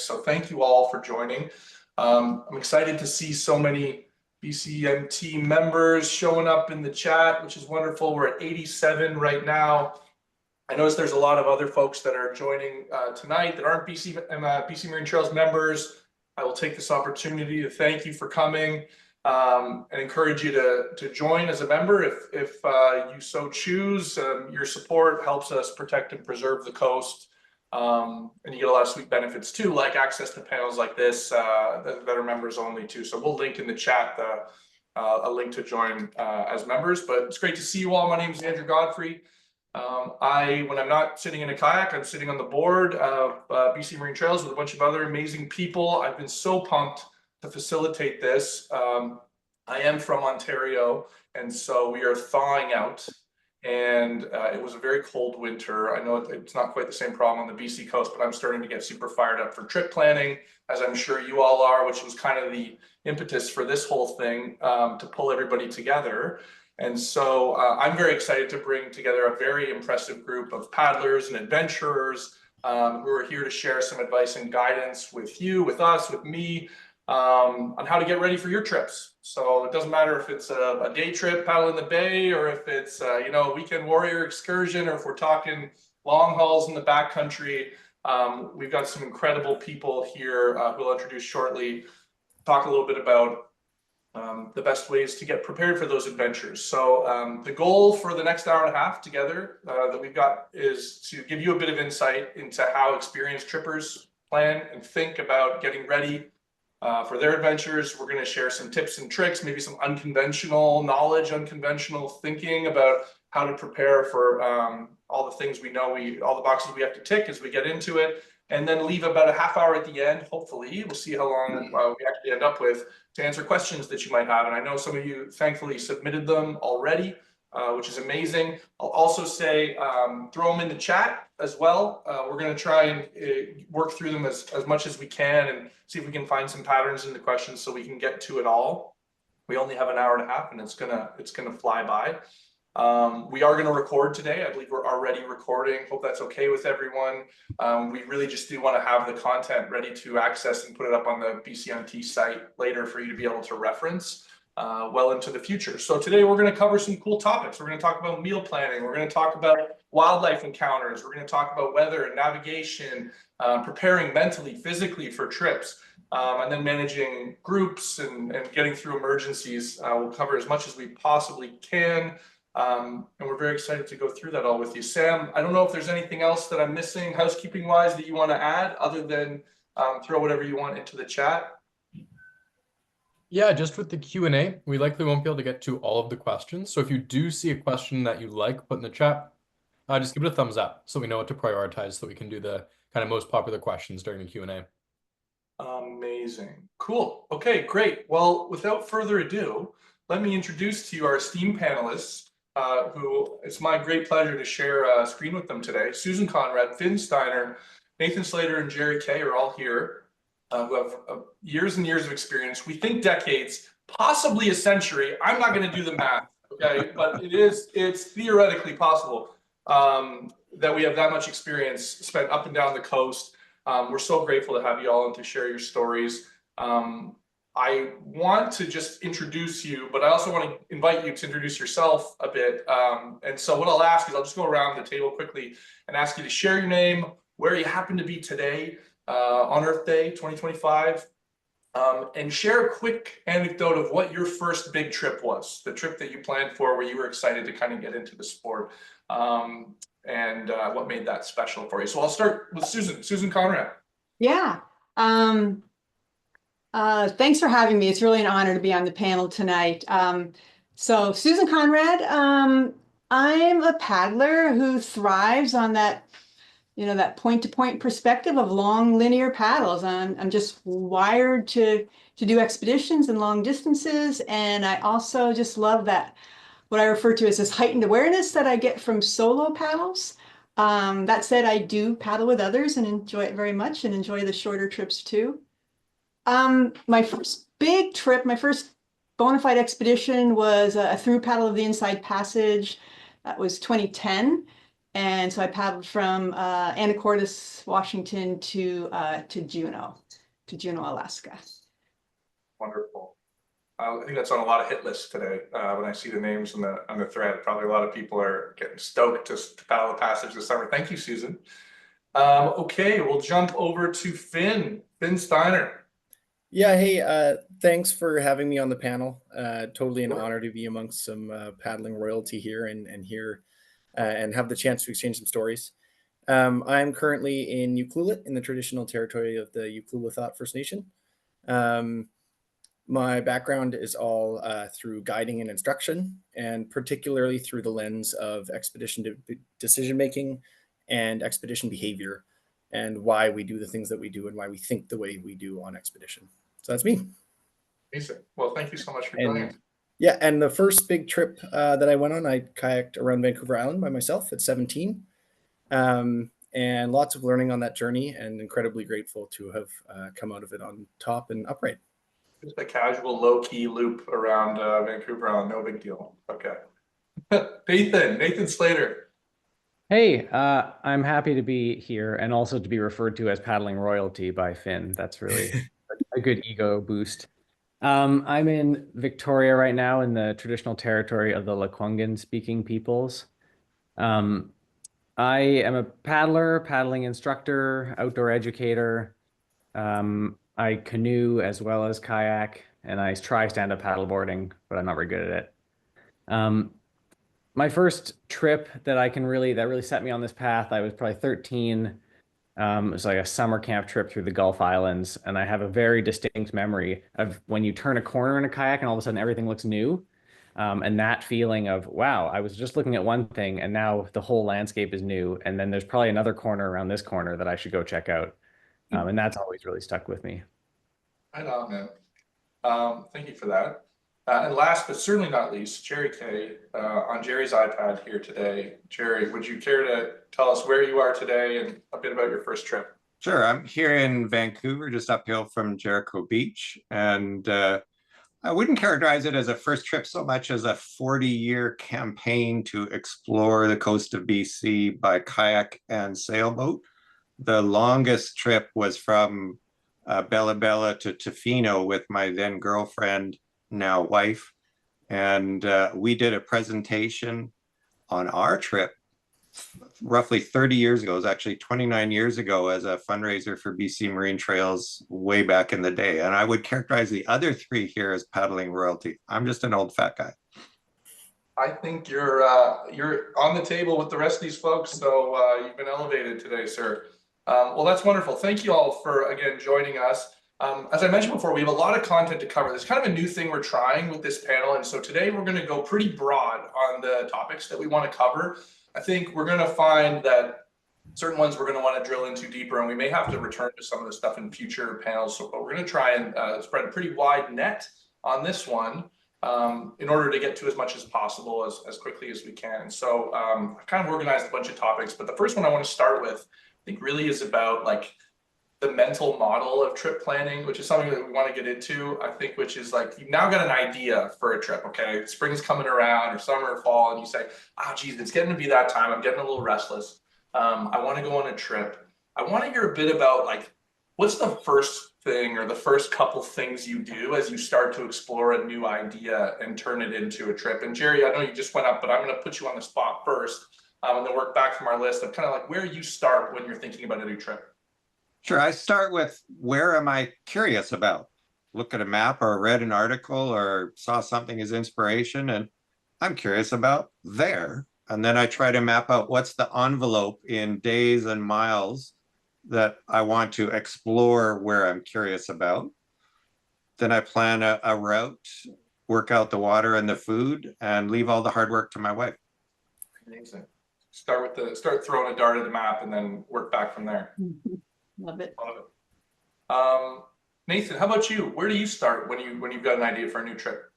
So thank you all for joining. I'm excited to see so many BCMT members showing up in the chat, which is wonderful. We're at 87 right now. I notice there's a lot of other folks that are joining tonight that aren't BC Marine Trails members. I will take this opportunity to thank you for coming and encourage you to join as a member if you so choose. Your support helps us protect and preserve the coast. And you get a lot of sweet benefits too, like access to panels like this that are members only too. So we'll link in the chat a link to join as members. But it's great to see you all. My name is Andrew Godfrey. When I'm not sitting in a kayak, I'm sitting on the board of BC Marine Trails with a bunch of other amazing people. I've been so pumped to facilitate this. I am from Ontario, and so we are thawing out. And it was a very cold winter. I know it's not quite the same problem on the BC coast, but I'm starting to get super fired up for trip planning, as I'm sure you all are, which was kind of the impetus for this whole thing, to pull everybody together. And so I'm very excited to bring together a very impressive group of paddlers and adventurers who are here to share some advice and guidance with you, with us, with me, on how to get ready for your trips. So it doesn't matter if it's a day trip paddle in the bay, or if it's a weekend warrior excursion, or if we're talking long hauls in the backcountry. We've got some incredible people here who I'll introduce shortly, talk a little bit about the best ways to get prepared for those adventures. So the goal for the next hour and a half together that we've got is to give you a bit of insight into how experienced trippers plan and think about getting ready for their adventures. We're going to share some tips and tricks, maybe some unconventional knowledge, unconventional thinking about how to prepare for all the things we know, all the boxes we have to tick as we get into it, and then leave about a half hour at the end. Hopefully, we'll see how long we actually end up with to answer questions that you might have. And I know some of you thankfully submitted them already, which is amazing. I'll also say, throw them in the chat as well. We're going to try and work through them as much as we can and see if we can find some patterns in the questions so we can get to it all. We only have an hour and a half, and it's gonna fly by. We are going to record today. I believe we're already recording. Hope that's okay with everyone. We really just do want to have the content ready to access and put it up on the BCMT site later for you to be able to reference well into the future. So today we're going to cover some cool topics. We're going to talk about meal planning. We're going to talk about wildlife encounters. We're going to talk about weather and navigation, preparing mentally, physically for trips, and then managing groups and getting through emergencies. We'll cover as much as we possibly can. And we're very excited to go through that all with you. Sam, I don't know if there's anything else that I'm missing housekeeping wise that you want to add other than throw whatever you want into the chat. Yeah, just with the Q&A, we likely won't be able to get to all of the questions. So if you do see a question that you like, put in the chat, just give it a thumbs up so we know what to prioritize so we can do the kind of most popular questions during the Q&A. Amazing. Cool. Okay, great. Well, without further ado, let me introduce to you our esteemed panelists, who it's my great pleasure to share a screen with them today. Susan Conrad, Finn Steiner, Nathan Slater, and Jerry Kaye are all here, who have years and years of experience. We think decades, possibly a century. I'm not going to do the math, okay? But it's theoretically possible that we have that much experience spent up and down the coast. We're so grateful to have you all and to share your stories. I want to just introduce you, but I also want to invite you to introduce yourself a bit. And so what I'll ask is I'll just go around the table quickly and ask you to share your name, where you happen to be today on Earth Day 2025, and share a quick anecdote of what your first big trip was, the trip that you planned for where you were excited to kind of get into the sport, and what made that special for you. So I'll start with Susan Conrad. Yeah. Thanks for having me. It's really an honor to be on the panel tonight. So Susan Conrad, I'm a paddler who thrives on that, that point-to-point perspective of long linear paddles. I'm just wired to do expeditions and long distances. And I also just love that, what I refer to as this heightened awareness that I get from solo paddles. That said, I do paddle with others and enjoy it very much and enjoy the shorter trips too. My first big trip, my first bona fide expedition was a through paddle of the Inside Passage. That was 2010. And so I paddled from Anacortes, Washington to Juneau, Alaska. Wonderful. I think that's on a lot of hit lists today. When I see the names on the thread, probably a lot of people are getting stoked to paddle the passage this summer. Thank you, Susan. Okay, we'll jump over to Finn Steiner. Yeah, hey, thanks for having me on the panel. Totally an Sure. honor to be amongst some paddling royalty here and here and have the chance to exchange some stories. I'm currently in Ucluelet in the traditional territory of the Ucluelet First Nation. My background is all through guiding and instruction, and particularly through the lens of expedition decision making and expedition behavior, and why we do the things that we do and why we think the way we do on expedition. So that's me. Amazing. Well, thank you so much for joining us. Yeah, and the first big trip that I went on, I kayaked around Vancouver Island by myself at 17. And lots of learning on that journey, and incredibly grateful to have come out of it on top and upright. Just a casual, low-key loop around Vancouver Island, no big deal. Okay. Nathan Slater. Hey, I'm happy to be here and also to be referred to as paddling royalty by Finn. That's really a good ego boost. I'm in Victoria right now in the traditional territory of the Lekwungen speaking peoples. I am a paddling instructor, outdoor educator. I canoe as well as kayak, and I try stand-up paddleboarding, but I'm not very good at it. My first trip that really set me on this path, I was probably 13. It was like a summer camp trip through the Gulf Islands, and I have a very distinct memory of when you turn a corner in a kayak and all of a sudden everything looks new. And that feeling of, wow, I was just looking at one thing and now the whole landscape is new. And then there's probably another corner around this corner that I should go check out. And that's always really stuck with me. Right on, man. Thank you for that. And last but certainly not least, Kaye, on Jerry's iPad here today. Jerry, would you care to tell us where you are today and a bit about your first trip? Sure. I'm here in Vancouver, just uphill from Jericho Beach. And I wouldn't characterize it as a first trip so much as a 40-year campaign to explore the coast of BC by kayak and sailboat. The longest trip was from Bella Bella to Tofino with my then girlfriend, now wife. And we did a presentation on our trip roughly 30 years ago. It was actually 29 years ago as a fundraiser for BC Marine Trails way back in the day. And I would characterize the other three here as paddling royalty. I'm just an old fat guy. I think you're on the table with the rest of these folks, so you've been elevated today, sir. Well, that's wonderful. Thank you all for, again, joining us. As I mentioned before, we have a lot of content to cover. There's kind of a new thing we're trying with this panel. And so today we're going to go pretty broad on the topics that we want to cover. I think we're going to find that certain ones we're going to want to drill into deeper, and we may have to return to some of the stuff in future panels. So, but we're going to try and spread a pretty wide net on this one in order to get to as much as possible as quickly as we can. So I've kind of organized a bunch of topics, but the first one I want to start with, I think really is about like the mental model of trip planning, which is something that we want to get into, I think, which is like, you've now got an idea for a trip, okay? Spring's coming around or summer or fall, and you say, oh, geez, it's getting to be that time. I'm getting a little restless. I want to go on a trip. I want to hear a bit about like, what's the first thing or the first couple things you do as you start to explore a new idea and turn it into a trip? And Jerry, I know you just went up, but I'm going to put you on the spot first and then work back from our list of kind of like where you start when you're thinking about a new trip. Sure. I start with, where am I curious about? Look at a map or read an article or saw something as inspiration, and I'm curious about there. And then I try to map out what's the envelope in days and miles that I want to explore where I'm curious about. Then I plan a route, work out the water and the food, and leave all the hard work to my wife. Amazing. Start throwing a dart at the map and then work back from there. Love it. Love it. Nathan, how about you? Where do you start when you've got an idea for a new trip?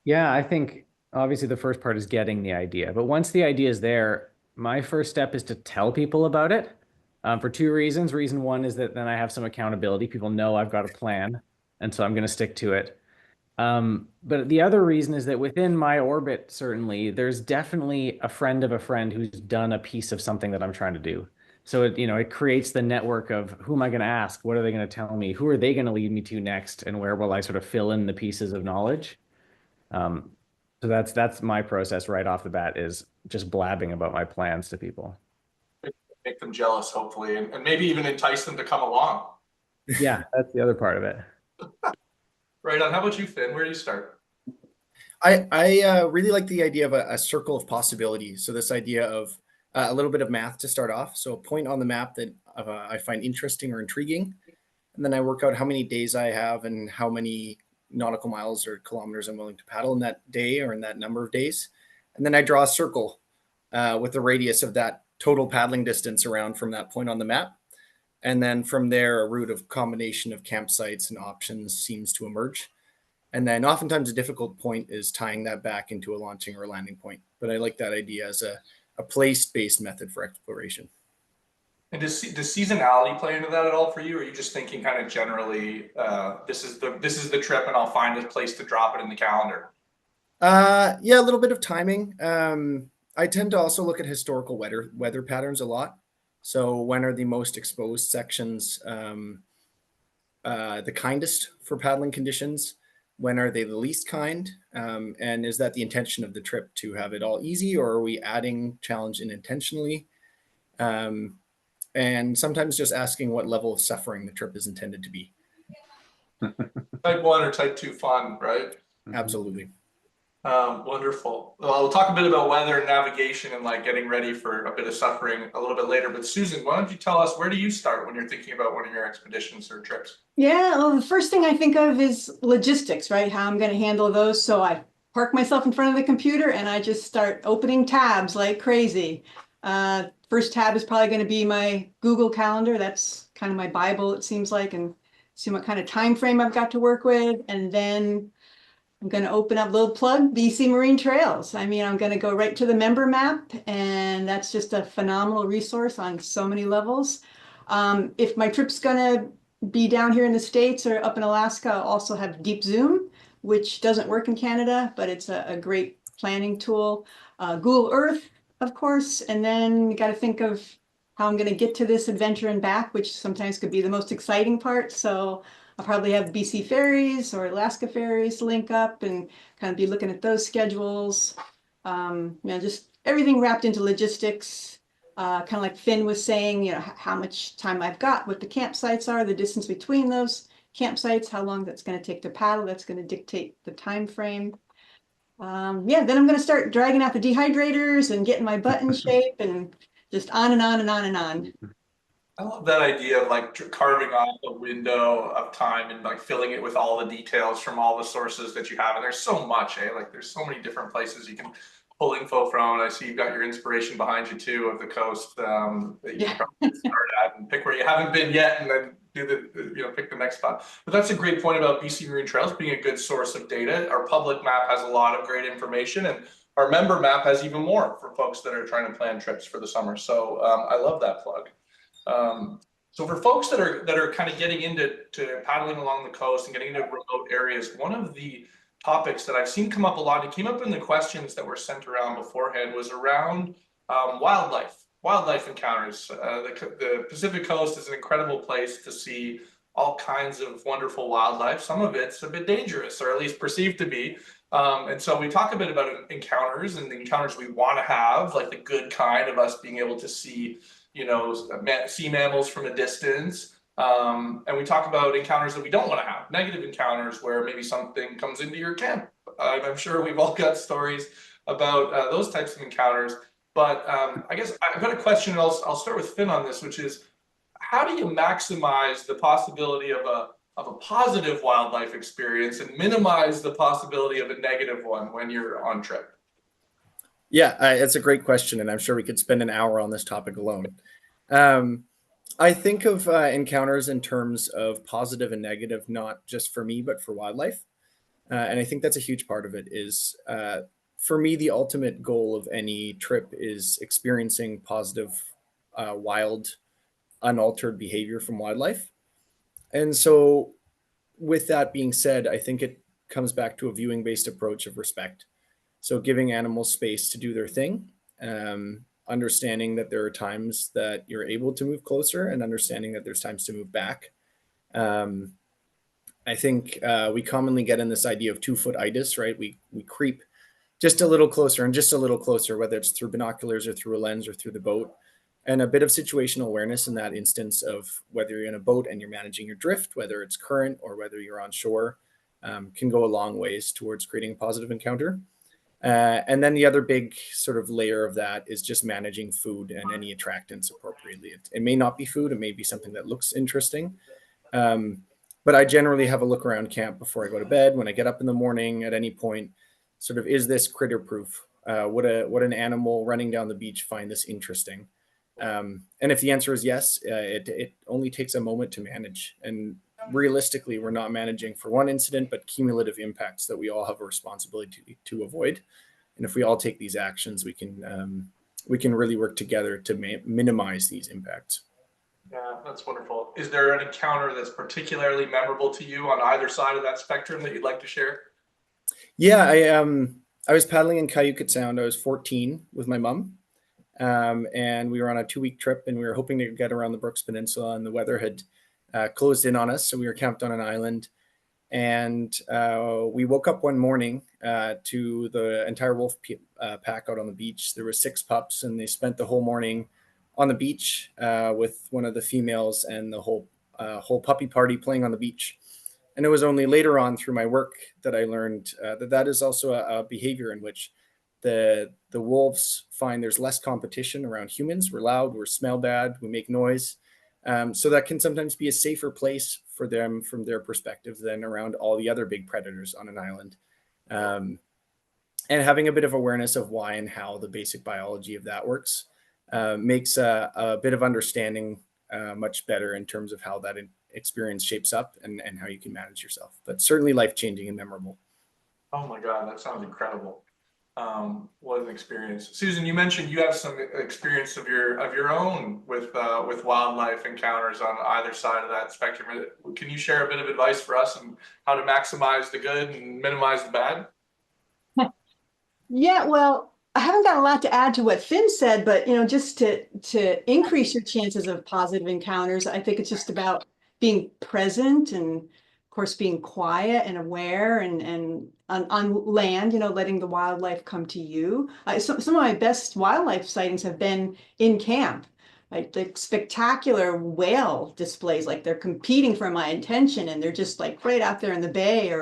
Yeah, I think obviously the first part is getting the idea, but once the idea is there, my first step is to tell people about it for two reasons. Reason one is that then I have some accountability. People know I've got a plan, and so I'm going to stick to it. But the other reason is that within my orbit, certainly, there's definitely a friend of a friend who's done a piece of something that I'm trying to do. So it creates the network of who am I going to ask? What are they going to tell me? Who are they going to lead me to next? And where will I sort of fill in the pieces of knowledge? Um, so that's my process right off the bat, is just blabbing about my plans to people. Make them jealous, hopefully, and maybe even entice them to come along. Yeah, that's the other part of it. Right on. How about you, Finn? Where do you start? I really like the idea of a circle of possibility. So this idea of a little bit of math to start off. So a point on the map that I find interesting or intriguing, and then I work out how many days I have and how many nautical miles or kilometers I'm willing to paddle in that day or in that number of days. And then I draw a circle with the radius of that total paddling distance around from that point on the map. And then from there, a route of combination of campsites and options seems to emerge. And then oftentimes a difficult point is tying that back into a launching or a landing point. But I like that idea as a place-based method for exploration. And does seasonality play into that at all for you? Or are you just thinking kind of generally, this is the trip and I'll find a place to drop it in the calendar? Yeah, a little bit of timing. I tend to also look at historical weather patterns a lot. So when are the most exposed sections the kindest for paddling conditions? When are they the least kind? And is that the intention of the trip to have it all easy, or are we adding challenge unintentionally? And sometimes just asking what level of suffering the trip is intended to be. Type 1 or type 2 fun, right? Absolutely. Wonderful. Well, we'll talk a bit about weather and navigation and like getting ready for a bit of suffering a little bit later. But Susan, why don't you tell us, where do you start when you're thinking about one of your expeditions or trips? Yeah, well, the first thing I think of is logistics, right? How I'm going to handle those. So I park myself in front of the computer and I just start opening tabs like crazy. First tab is probably going to be my Google Calendar. That's kind of my Bible, it seems like, and see what kind of time frame I've got to work with. And then I'm going to open up, little plug, BC Marine Trails. I mean, I'm going to go right to the member map, and that's just a phenomenal resource on so many levels. If my trip's going to be down here in the States or up in Alaska, I'll also have Deep Zoom, which doesn't work in Canada, but it's a great planning tool. Google Earth, of course, and then you got to think of how I'm going to get to this adventure and back, which sometimes could be the most exciting part. So I'll probably have BC ferries or Alaska ferries link up and kind of be looking at those schedules. Just everything wrapped into logistics. Kind of like Finn was saying, how much time I've got, what the campsites are, the distance between those campsites, how long that's going to take to paddle. That's going to dictate the time frame. Then I'm going to start dragging out the dehydrators and getting my butt in shape and just on and on and on and on. I love that idea of like carving off a window of time and like filling it with all the details from all the sources that you have. And there's so much, like there's so many different places you can pull info from. And I see you've got your inspiration behind you too of the coast that you can probably start at and pick where you haven't been yet and then do pick the next spot. But that's a great point about BC Marine Trails being a good source of data. Our public map has a lot of great information, and our member map has even more for folks that are trying to plan trips for the summer. So I love that plug. So for folks that are kind of getting into paddling along the coast and getting into remote areas, one of the topics that I've seen come up a lot, it came up in the questions that were sent around beforehand, was around wildlife encounters. The Pacific Coast is an incredible place to see all kinds of wonderful wildlife. Some of it's a bit dangerous, or at least perceived to be. And so we talk a bit about encounters and the encounters we want to have, like the good kind of us being able to see sea mammals from a distance. And we talk about encounters that we don't want to have, negative encounters where maybe something comes into your camp. I'm sure we've all got stories about those types of encounters. But I guess I've got a question, and I'll start with Finn on this, which is, how do you maximize the possibility of a positive wildlife experience and minimize the possibility of a negative one when you're on trip? Yeah, it's a great question, and I'm sure we could spend an hour on this topic alone. I think of encounters in terms of positive and negative, not just for me, but for wildlife. And I think that's a huge part of it is, for me, the ultimate goal of any trip is experiencing positive, wild, unaltered behavior from wildlife. And so with that being said, I think it comes back to a viewing-based approach of respect. So giving animals space to do their thing, understanding that there are times that you're able to move closer and understanding that there's times to move back. I think we commonly get in this idea of 2-foot-itis, right? We creep just a little closer and just a little closer, whether it's through binoculars or through a lens or through the boat. And a bit of situational awareness in that instance of whether you're in a boat and you're managing your drift, whether it's current or whether you're on shore, can go a long ways towards creating a positive encounter. And then the other big sort of layer of that is just managing food and any attractants appropriately. It may not be food, it may be something that looks interesting. But I generally have a look around camp before I go to bed, when I get up in the morning, at any point, sort of, is this critter proof? Would an animal running down the beach find this interesting? And if the answer is yes, it only takes a moment to manage. And realistically, we're not managing for one incident, but cumulative impacts that we all have a responsibility to avoid. And if we all take these actions, we can really work together to minimize these impacts. Yeah, that's wonderful. Is there an encounter that's particularly memorable to you on either side of that spectrum that you'd like to share? Yeah, I was paddling in Cayuga Sound. I was 14 with my mom. And we were on a 2-week trip, and we were hoping to get around the Brooks Peninsula, and the weather had closed in on us. So we were camped on an island, and we woke up one morning to the entire wolf pack out on the beach. There were 6 pups, and they spent the whole morning on the beach with one of the females and the whole puppy party playing on the beach. And it was only later on through my work that I learned that is also a behavior in which the wolves find there's less competition around humans. We're loud, we smell bad, we make noise. So that can sometimes be a safer place for them from their perspective than around all the other big predators on an island. And having a bit of awareness of why and how the basic biology of that works makes a bit of understanding much better in terms of how that experience shapes up and how you can manage yourself. But certainly life-changing and memorable. Oh my God, that sounds incredible. What an experience. Susan, you mentioned you have some experience of your own with wildlife encounters on either side of that spectrum. Can you share a bit of advice for us on how to maximize the good and minimize the bad? Yeah, well, I haven't got a lot to add to what Finn said, but just to increase your chances of positive encounters, I think it's just about being present and, of course, being quiet and aware and on land, letting the wildlife come to you. Some of my best wildlife sightings have been in camp, like the spectacular whale displays, like they're competing for my attention and they're just like right out there in the bay,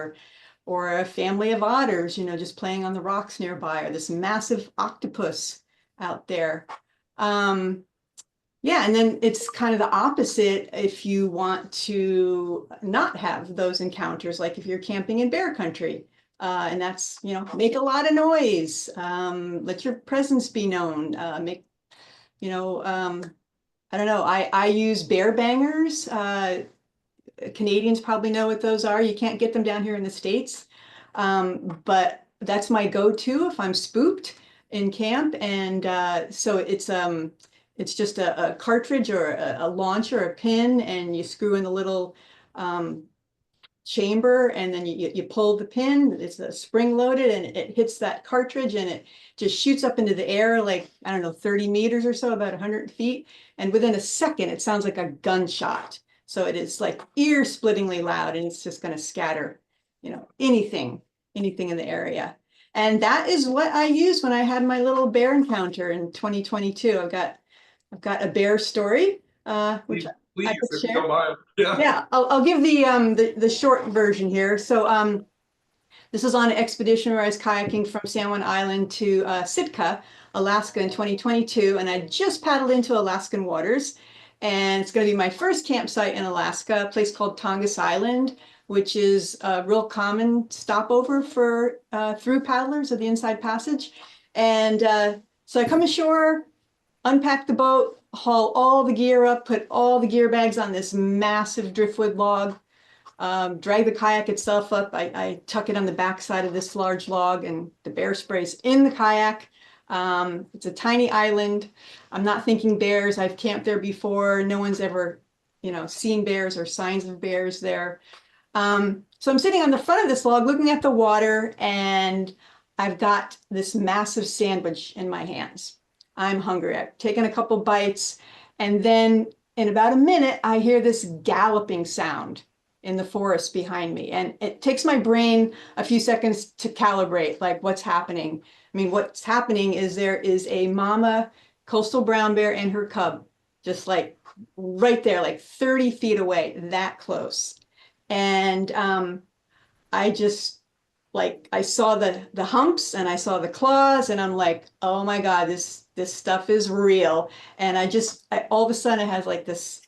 or a family of otters, just playing on the rocks nearby, or this massive octopus out there. Yeah, and then it's kind of the opposite if you want to not have those encounters, like if you're camping in bear country, and that's, make a lot of noise, let your presence be known, make, I don't know, I use bear bangers. Canadians probably know what those are. You can't get them down here in the States. But that's my go-to if I'm spooked in camp. And so it's just a cartridge or a launcher, a pin, and you screw in the little chamber, and then you pull the pin. It's spring loaded, and it hits that cartridge, and it just shoots up into the air like, I don't know, 30 meters or so, about 100 feet. And within a second, it sounds like a gunshot. So it is like ear-splittingly loud, and it's just going to scatter, anything in the area. And that is what I used when I had my little bear encounter in 2022. I've got a bear story, which Please, I could if you share. don't mind. Yeah, I'll give the short version here. So this is on an expedition where I was kayaking from San Juan Island to Sitka, Alaska in 2022, and I just paddled into Alaskan waters. And it's going to be my first campsite in Alaska, a place called Tongass Island, which is a real common stopover for through paddlers of the Inside Passage. And so I come ashore, unpack the boat, haul all the gear up, put all the gear bags on this massive driftwood log, drag the kayak itself up. I tuck it on the backside of this large log, and the bear spray's in the kayak. It's a tiny island. I'm not thinking bears. I've camped there before. No one's ever, seen bears or signs of bears there. So I'm sitting on the front of this log looking at the water, and I've got this massive sandwich in my hands. I'm hungry. I've taken a couple bites, and then in about a minute, I hear this galloping sound in the forest behind me. And it takes my brain a few seconds to calibrate, like what's happening. I mean, what's happening is there is a mama coastal brown bear and her cub, just like right there, like 30 feet away, that close. And I just I saw the humps and I saw the claws, and I'm like, oh my God, this stuff is real. And all of a sudden it has like this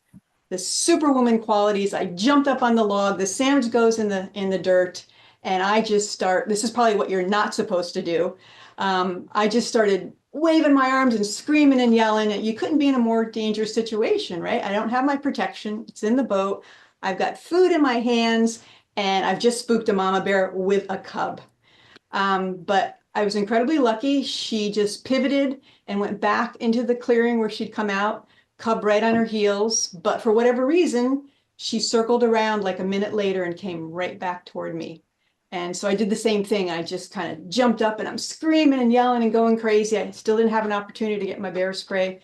superwoman qualities. I jumped up on the log, the sandwich goes in the dirt, and I just start, this is probably what you're not supposed to do. I just started waving my arms and screaming and yelling. You couldn't be in a more dangerous situation, right? I don't have my protection. It's in the boat. I've got food in my hands, and I've just spooked a mama bear with a cub. But I was incredibly lucky. She just pivoted and went back into the clearing where she'd come out, cub right on her heels. But for whatever reason, she circled around like a minute later and came right back toward me. And so I did the same thing. I just kind of jumped up and I'm screaming and yelling and going crazy. I still didn't have an opportunity to get my bear spray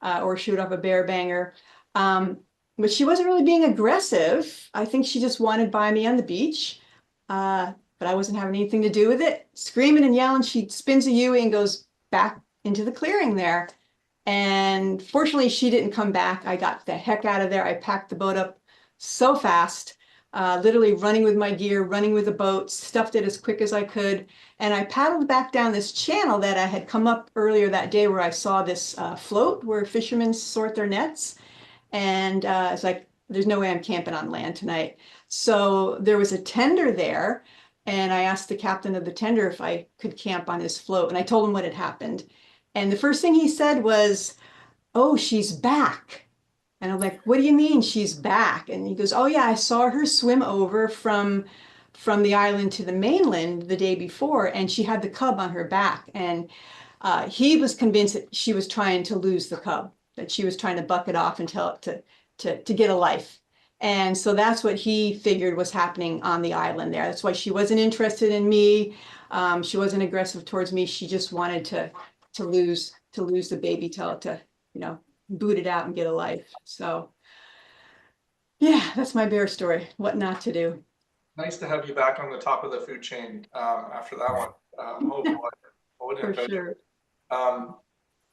or shoot off a bear banger. But she wasn't really being aggressive. I think she just wanted by me on the beach. But I wasn't having anything to do with it. Screaming and yelling, she spins a U and goes back into the clearing there. And fortunately, she didn't come back. I got the heck out of there. I packed the boat up so fast, literally running with my gear, running with the boat, stuffed it as quick as I could. And I paddled back down this channel that I had come up earlier that day where I saw this float where fishermen sort their nets. And it's like, there's no way I'm camping on land tonight. So there was a tender there. And I asked the captain of the tender if I could camp on his float. And I told him what had happened. And the first thing he said was, oh, she's back. And I'm like, what do you mean she's back? And he goes, oh yeah, I saw her swim over from the island to the mainland the day before, and she had the cub on her back. And he was convinced that she was trying to lose the cub, that she was trying to buck it off and tell it to get a life. And so that's what he figured was happening on the island there. That's why she wasn't interested in me. She wasn't aggressive towards me. She just wanted to lose the baby, tell it to, boot it out and get a life. So yeah, that's my bear story. What not to do. Nice to have you back on the top of the food chain after that one. Oh boy, what an For adventure. sure.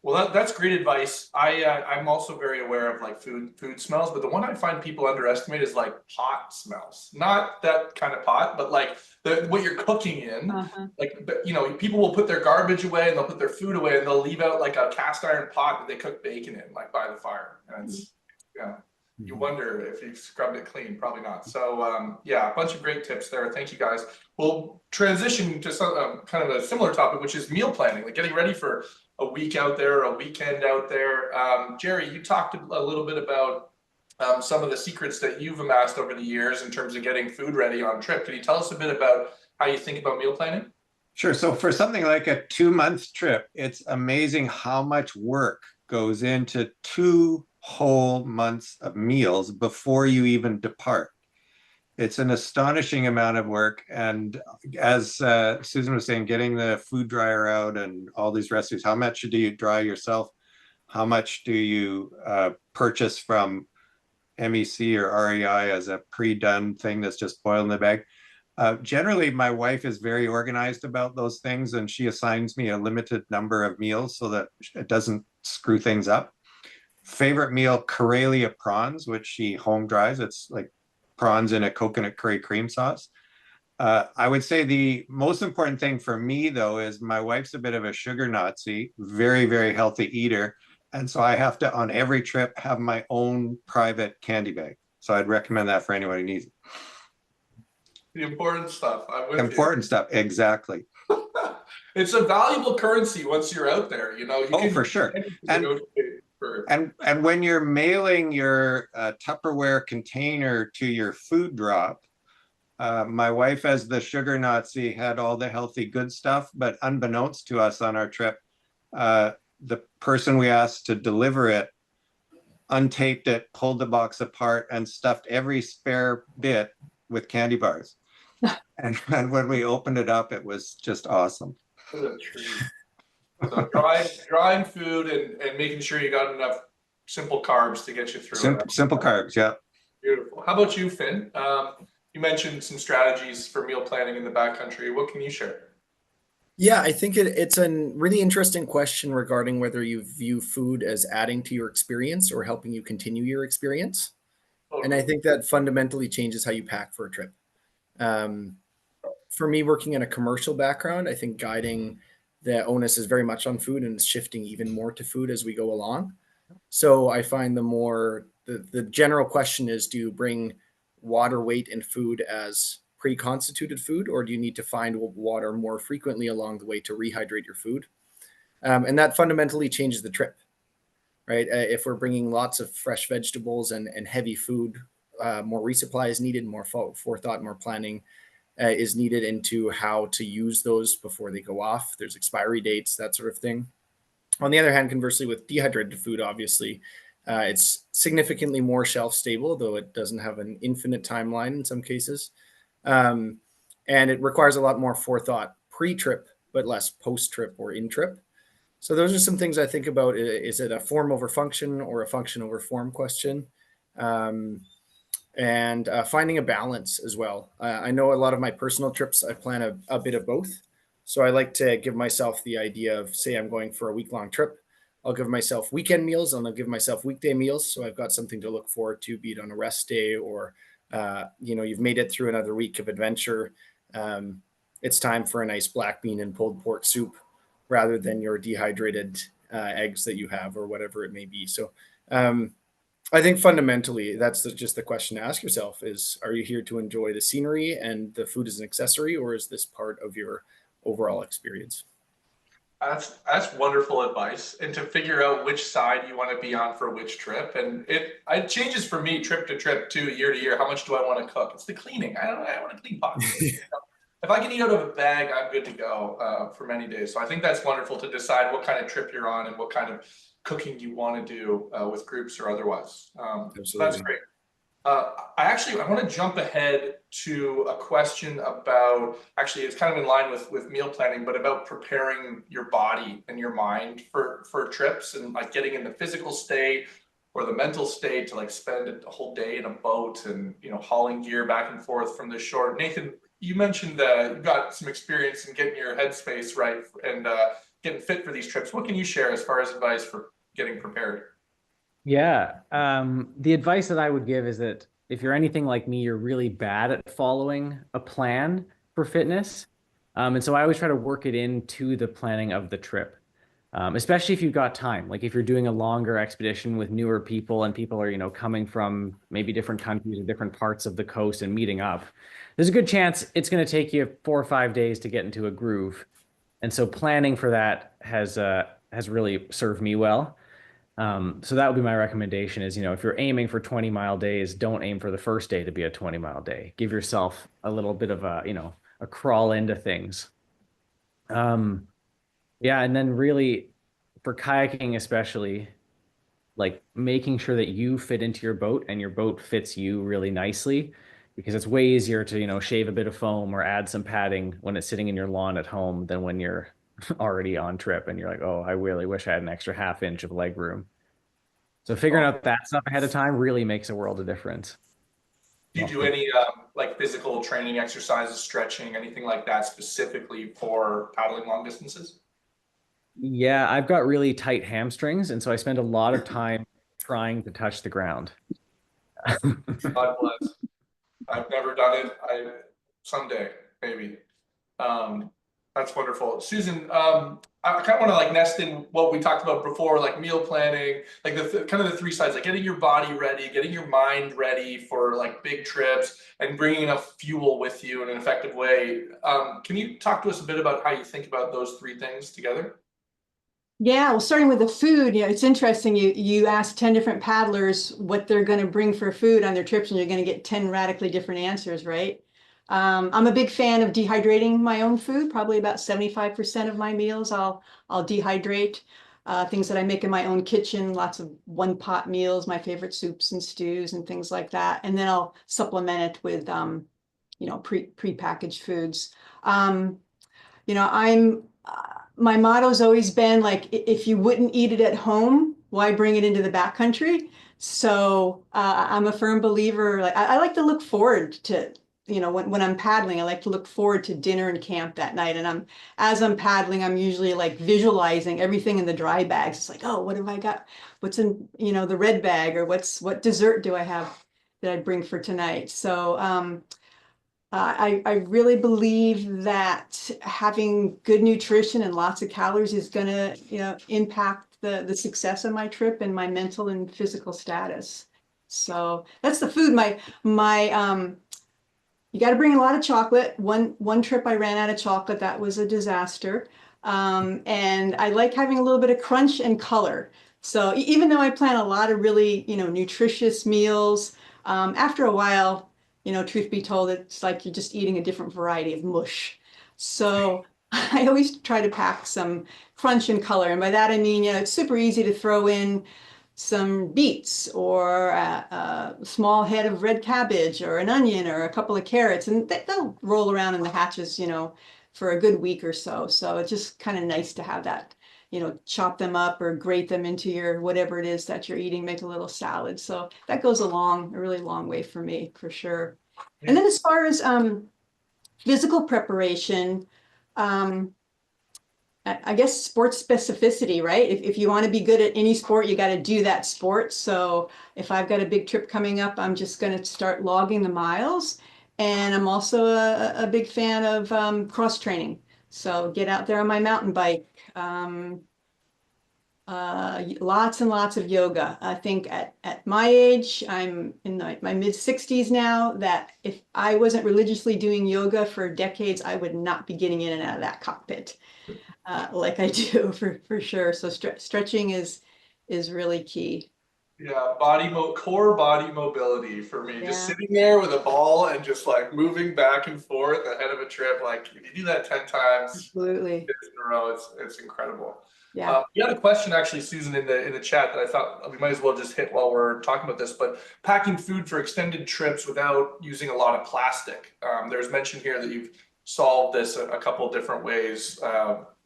Well, that's great advice. I'm also very aware of like food smells, but the one I find people underestimate is like pot smells. Not that kind of pot, but like what you're cooking in. Like, people will put their garbage away and they'll put their food away and they'll leave out like a cast iron pot that they cook bacon in, like by the fire. And it's, you wonder if you've scrubbed it clean. Probably not. So yeah, a bunch of great tips there. Thank you guys. We'll transition to some kind of a similar topic, which is meal planning, like getting ready for a week out there, a weekend out there. Jerry, you talked a little bit about some of the secrets that you've amassed over the years in terms of getting food ready on trip. Can you tell us a bit about how you think about meal planning? Sure. So for something like a 2-month trip, it's amazing how much work goes into 2 whole months of meals before you even depart. It's an astonishing amount of work. And as Susan was saying, getting the food dryer out and all these recipes, how much do you dry yourself? How much do you purchase from MEC or REI as a pre-done thing that's just boiled in the bag? Generally, my wife is very organized about those things, and she assigns me a limited number of meals so that it doesn't screw things up. Favorite meal, Karelia prawns, which she home dries. It's like prawns in a coconut curry cream sauce. I would say the most important thing for me, though, is my wife's a bit of a sugar Nazi, very, very healthy eater. And so I have to, on every trip, have my own private candy bag. So I'd recommend that for anyone who needs it. The important stuff. Important stuff, exactly. It's a valuable currency once you're out there, For sure. And when you're mailing your Tupperware container to your food drop, my wife, as the sugar Nazi, had all the healthy good stuff, but unbeknownst to us on our trip, the person we asked to deliver it untaped it, pulled the box apart, and stuffed every spare bit with candy bars. And when we opened it up, it was just awesome. What a treat. So drying food and making sure you got enough simple carbs to get you through it. Simple carbs, yeah. Beautiful. How about you, Finn? You mentioned some strategies for meal planning in the backcountry. What can you share? Yeah, I think it's a really interesting question regarding whether you view food as adding to your experience or helping you continue your experience. And I think that fundamentally changes how you pack for a trip. For me, working in a commercial background, I think guiding the onus is very much on food and it's shifting even more to food as we go along. So I find the general question is, do you bring water, weight, and food as pre-constituted food, or do you need to find water more frequently along the way to rehydrate your food? And that fundamentally changes the trip, right? If we're bringing lots of fresh vegetables and heavy food, more resupply is needed, more forethought, more planning is needed into how to use those before they go off. There's expiry dates, that sort of thing. On the other hand, conversely, with dehydrated food, obviously, it's significantly more shelf stable, though it doesn't have an infinite timeline in some cases. And it requires a lot more forethought pre-trip, but less post-trip or in-trip. So those are some things I think about. Is it a form over function or a function over form question? And finding a balance as well. I know a lot of my personal trips, I plan a bit of both. So I like to give myself the idea of, say I'm going for a week-long trip, I'll give myself weekend meals and I'll give myself weekday meals. So I've got something to look forward to, be it on a rest day or, you've made it through another week of adventure. It's time for a nice black bean and pulled pork soup rather than your dehydrated eggs that you have or whatever it may be. So I think fundamentally that's just the question to ask yourself is, are you here to enjoy the scenery and the food as an accessory, or is this part of your overall experience? That's wonderful advice, and to figure out which side you want to be on for which trip, and it changes for me trip to trip too, year to year. How much do I want to cook? It's the cleaning. I want to clean pots. If I can eat out of a bag, I'm good to go for many days. So I think that's wonderful to decide what kind of trip you're on and what kind of cooking you want to do with groups or otherwise. So that's great. I want to jump ahead to a question about, actually it's kind of in line with meal planning, but about preparing your body and your mind for trips and like getting in the physical state or the mental state to like spend a whole day in a boat and, hauling gear back and forth from the shore. Nathan, you mentioned you've got some experience in getting your headspace right and getting fit for these trips. What can you share as far as advice for getting prepared? Yeah, the advice that I would give is that if you're anything like me, you're really bad at following a plan for fitness. And so I always try to work it into the planning of the trip, especially if you've got time. Like if you're doing a longer expedition with newer people and people are, coming from maybe different countries or different parts of the coast and meeting up, there's a good chance it's going to take you 4 or 5 days to get into a groove. And so planning for that has really served me well. So that would be my recommendation is, if you're aiming for 20-mile days, don't aim for the first day to be a 20-mile day. Give yourself a little bit of a crawl into things. Yeah. And then really for kayaking, especially like making sure that you fit into your boat and your boat fits you really nicely, because it's way easier to, shave a bit of foam or add some padding when it's sitting in your lawn at home than when you're already on trip and you're like, oh, I really wish I had an extra ½ inch of leg room. So figuring out that stuff ahead of time really makes a world of difference. Do you do any like physical training exercises, stretching, anything like that specifically for paddling long distances? Yeah, I've got really tight hamstrings, and so I spend a lot of time trying to touch the ground. God bless. I've never done it. Someday, maybe. That's wonderful. Susan, I kind of want to like nest in what we talked about before, like meal planning, like kind of the 3 sides, like getting your body ready, getting your mind ready for like big trips and bringing enough fuel with you in an effective way. Can you talk to us a bit about how you think about those 3 things together? Yeah, well, starting with the food, it's interesting. You ask 10 different paddlers what they're going to bring for food on their trips, and you're going to get 10 radically different answers, right? I'm a big fan of dehydrating my own food. Probably about 75% of my meals I'll dehydrate. Things that I make in my own kitchen, lots of one-pot meals, my favorite soups and stews and things like that. And then I'll supplement it with prepackaged foods. My motto's always been like, if you wouldn't eat it at home, why bring it into the backcountry? So I'm a firm believer. Like I like to look forward to, when I'm paddling, I like to look forward to dinner and camp that night. And as I'm paddling, I'm usually like visualizing everything in the dry bags. It's like, oh, what have I got? What's in, the red bag, or what dessert do I have that I bring for tonight? So I really believe that having good nutrition and lots of calories is going to, impact the success of my trip and my mental and physical status. So that's the food. You got to bring a lot of chocolate. One trip I ran out of chocolate. That was a disaster. And I like having a little bit of crunch and color. So even though I plan a lot of really, nutritious meals, after a while, truth be told, it's like you're just eating a different variety of mush. So I always try to pack some crunch and color. And by that, I mean, it's super easy to throw in some beets or a small head of red cabbage or an onion or a couple of carrots, and they'll roll around in the hatches, for a good week or so. So it's just kind of nice to have that, chop them up or grate them into your whatever it is that you're eating, make a little salad. So that goes a really long way for me, for sure. And then as far as physical preparation, I guess sports specificity, right? If you want to be good at any sport, you got to do that sport. So if I've got a big trip coming up, I'm just going to start logging the miles. And I'm also a big fan of cross training. So get out there on my mountain bike. Lots and lots of yoga. I think at my age, I'm in my mid 60s now, that if I wasn't religiously doing yoga for decades, I would not be getting in and out of that cockpit like I do for sure. So stretching is really key. Yeah, core body mobility for me. Just Yeah. sitting there with a ball and just like moving back and forth ahead of a trip. Like if you do that 10 times Absolutely. in a row, it's incredible. Yeah. We had a question actually, Susan, in the chat that I thought we might as well just hit while we're talking about this. But packing food for extended trips without using a lot of plastic. There's mention here that you've solved this a couple of different ways.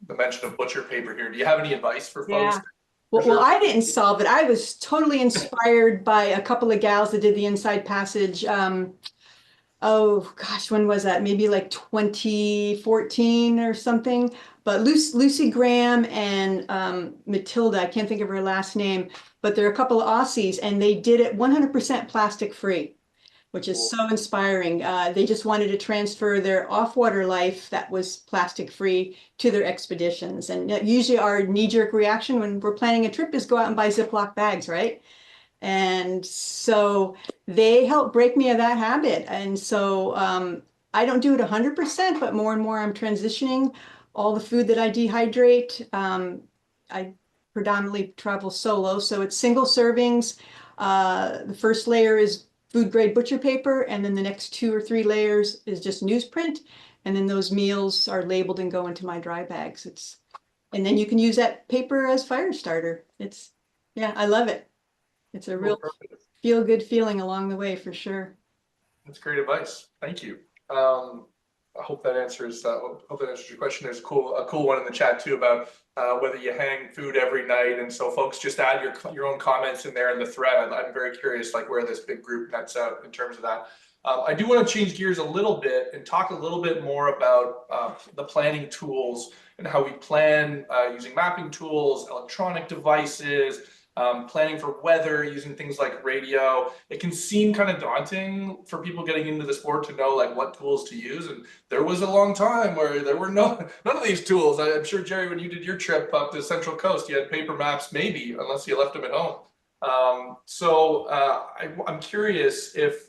The mention of butcher paper here. Do you have any advice for folks? Yeah. Well, I didn't solve it. I was totally inspired by a couple of gals that did the Inside Passage. Oh gosh, when was that? Maybe like 2014 or something. But Lucy Graham and Matilda, I can't think of her last name, but they're a couple of Aussies, and they did it 100% plastic free, which is so inspiring. They just wanted to transfer their off-water life that was plastic free to their expeditions. And usually our knee-jerk reaction when we're planning a trip is go out and buy Ziploc bags, right? And so they helped break me of that habit. And so I don't do it 100%, but more and more I'm transitioning all the food that I dehydrate. I predominantly travel solo, so it's single servings. The first layer is food grade butcher paper, and then the next 2 or 3 layers is just newsprint. And then those meals are labeled and go into my dry bags. And then you can use that paper as fire starter. Yeah, I love it. It's a real feel good feeling along the way for sure. That's great advice. Thank you. I hope that answers your question. There's a cool one in the chat too about whether you hang food every night, and so folks just add your own comments in there in the thread. I'm very curious, like where this big group nets out in terms of that. I do want to change gears a little bit and talk a little bit more about the planning tools and how we plan using mapping tools, electronic devices. Planning for weather using things like radio. It can seem kind of daunting for people getting into the sport to know like what tools to use. And there was a long time where there were none of these tools. I'm sure, Jerry, when you did your trip up to Central Coast, you had paper maps, maybe, unless you left them at home. I'm curious if,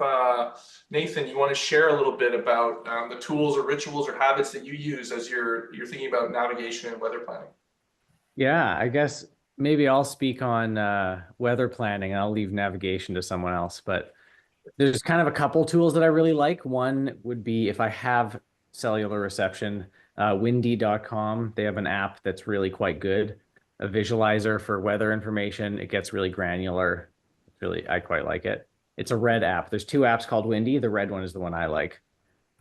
Nathan, you want to share a little bit about the tools or rituals or habits that you use as you're thinking about navigation and weather planning. Yeah, I guess maybe I'll speak on weather planning and I'll leave navigation to someone else. But there's kind of a couple tools that I really like. One would be if I have cellular reception, windy.com. They have an app that's really quite good. A visualizer for weather information. It gets really granular. I quite like it. It's a red app. There's 2 apps called Windy. The red one is the one I like.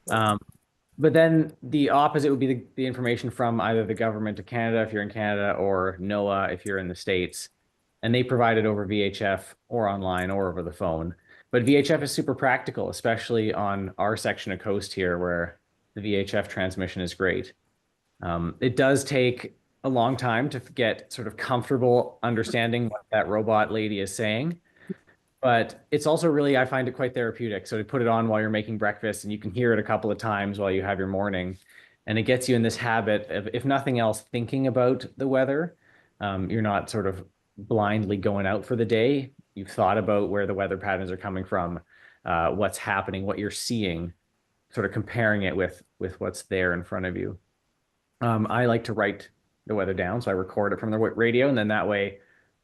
But then the opposite would be the information from either the government of Canada if you're in Canada, or NOAA if you're in the States. And they provide it over VHF or online or over the phone. But VHF is super practical, especially on our section of coast here where the VHF transmission is great. It does take a long time to get sort of comfortable understanding what that robot lady is saying. But it's also really, I find it quite therapeutic. So to put it on while you're making breakfast and you can hear it a couple of times while you have your morning. And it gets you in this habit of, if nothing else, thinking about the weather. You're not sort of blindly going out for the day. You've thought about where the weather patterns are coming from, what's happening, what you're seeing, sort of comparing it with what's there in front of you. I like to write the weather down, so I record it from the radio, and then that way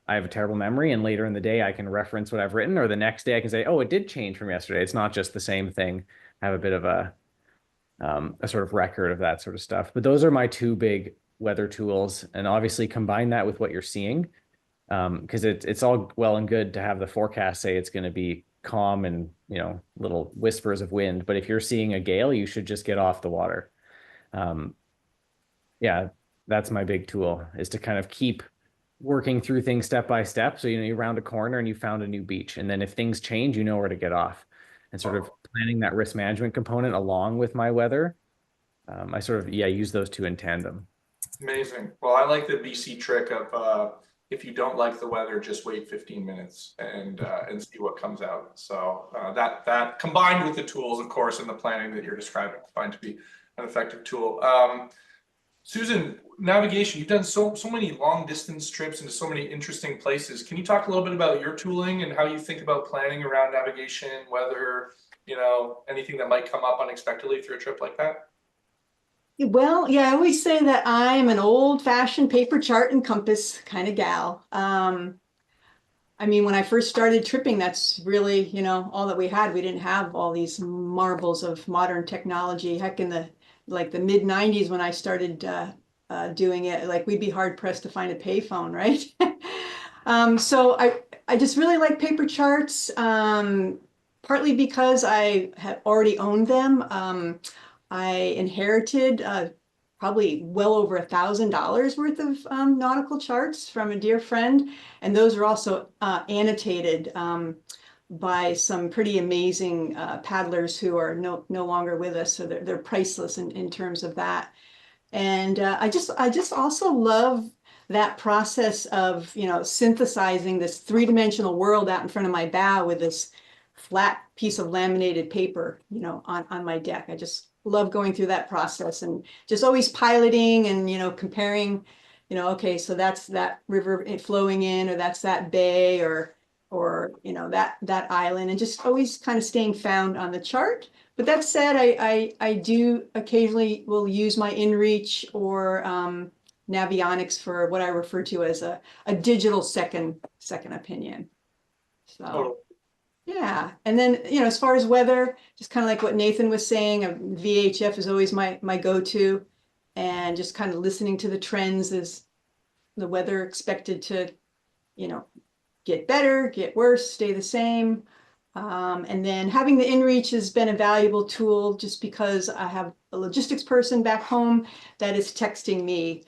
I have a terrible memory, and later in the day I can reference what I've written, or the next day I can say, oh, it did change from yesterday. It's not just the same thing. I have a bit of a sort of record of that sort of stuff. But those are my two big weather tools, and obviously combine that with what you're seeing, because it's all well and good to have the forecast say it's going to be calm and, you know, little whispers of wind. But if you're seeing a gale, you should just get off the water. Yeah, that's my big tool, is to kind of keep working through things step by step. So, you know, you round a corner and you found a new beach. And then if things change, you know where to get off, and sort of planning that risk management component along with my weather. I sort of, use those two in tandem. Amazing. Well, I like the BC trick of if you don't like the weather, just wait 15 minutes and see what comes out. So that combined with the tools, of course, and the planning that you're describing, I find to be an effective tool. Susan, navigation, you've done so many long distance trips into so many interesting places. Can you talk a little bit about your tooling and how you think about planning around navigation, weather, you know, anything that might come up unexpectedly through a trip like that? Well, yeah, I always say that I'm an old-fashioned paper chart and compass kind of gal. I mean, when I first started tripping, that's really, you know, all that we had. We didn't have all these marvels of modern technology. Heck, in the mid 90s when I started doing it, like, we'd be hard pressed to find a payphone, right? So I just really like paper charts, partly because I had already owned them. I inherited probably well over $1,000 worth of nautical charts from a dear friend, and those are also annotated by some pretty amazing paddlers who are no longer with us, so they're priceless in terms of that. And I just also love that process of, you know, synthesizing this three-dimensional world out in front of my bow with this flat piece of laminated paper, you know, on my deck. I just love going through that process and just always piloting and, you know, comparing, you know, okay, so that's that river flowing in, or that's that bay, or you know, that island, and just always kind of staying found on the chart. But that said, I do occasionally will use my inReach or Navionics for what I refer to as a digital second opinion. So yeah, and then, you know, as far as weather, just kind of like what Nathan was saying, VHF is always my go-to, and just kind of listening to the trends. Is the weather expected to, you know, get better, get worse, stay the same? And then having the inReach has been a valuable tool, just because I have a logistics person back home that is texting me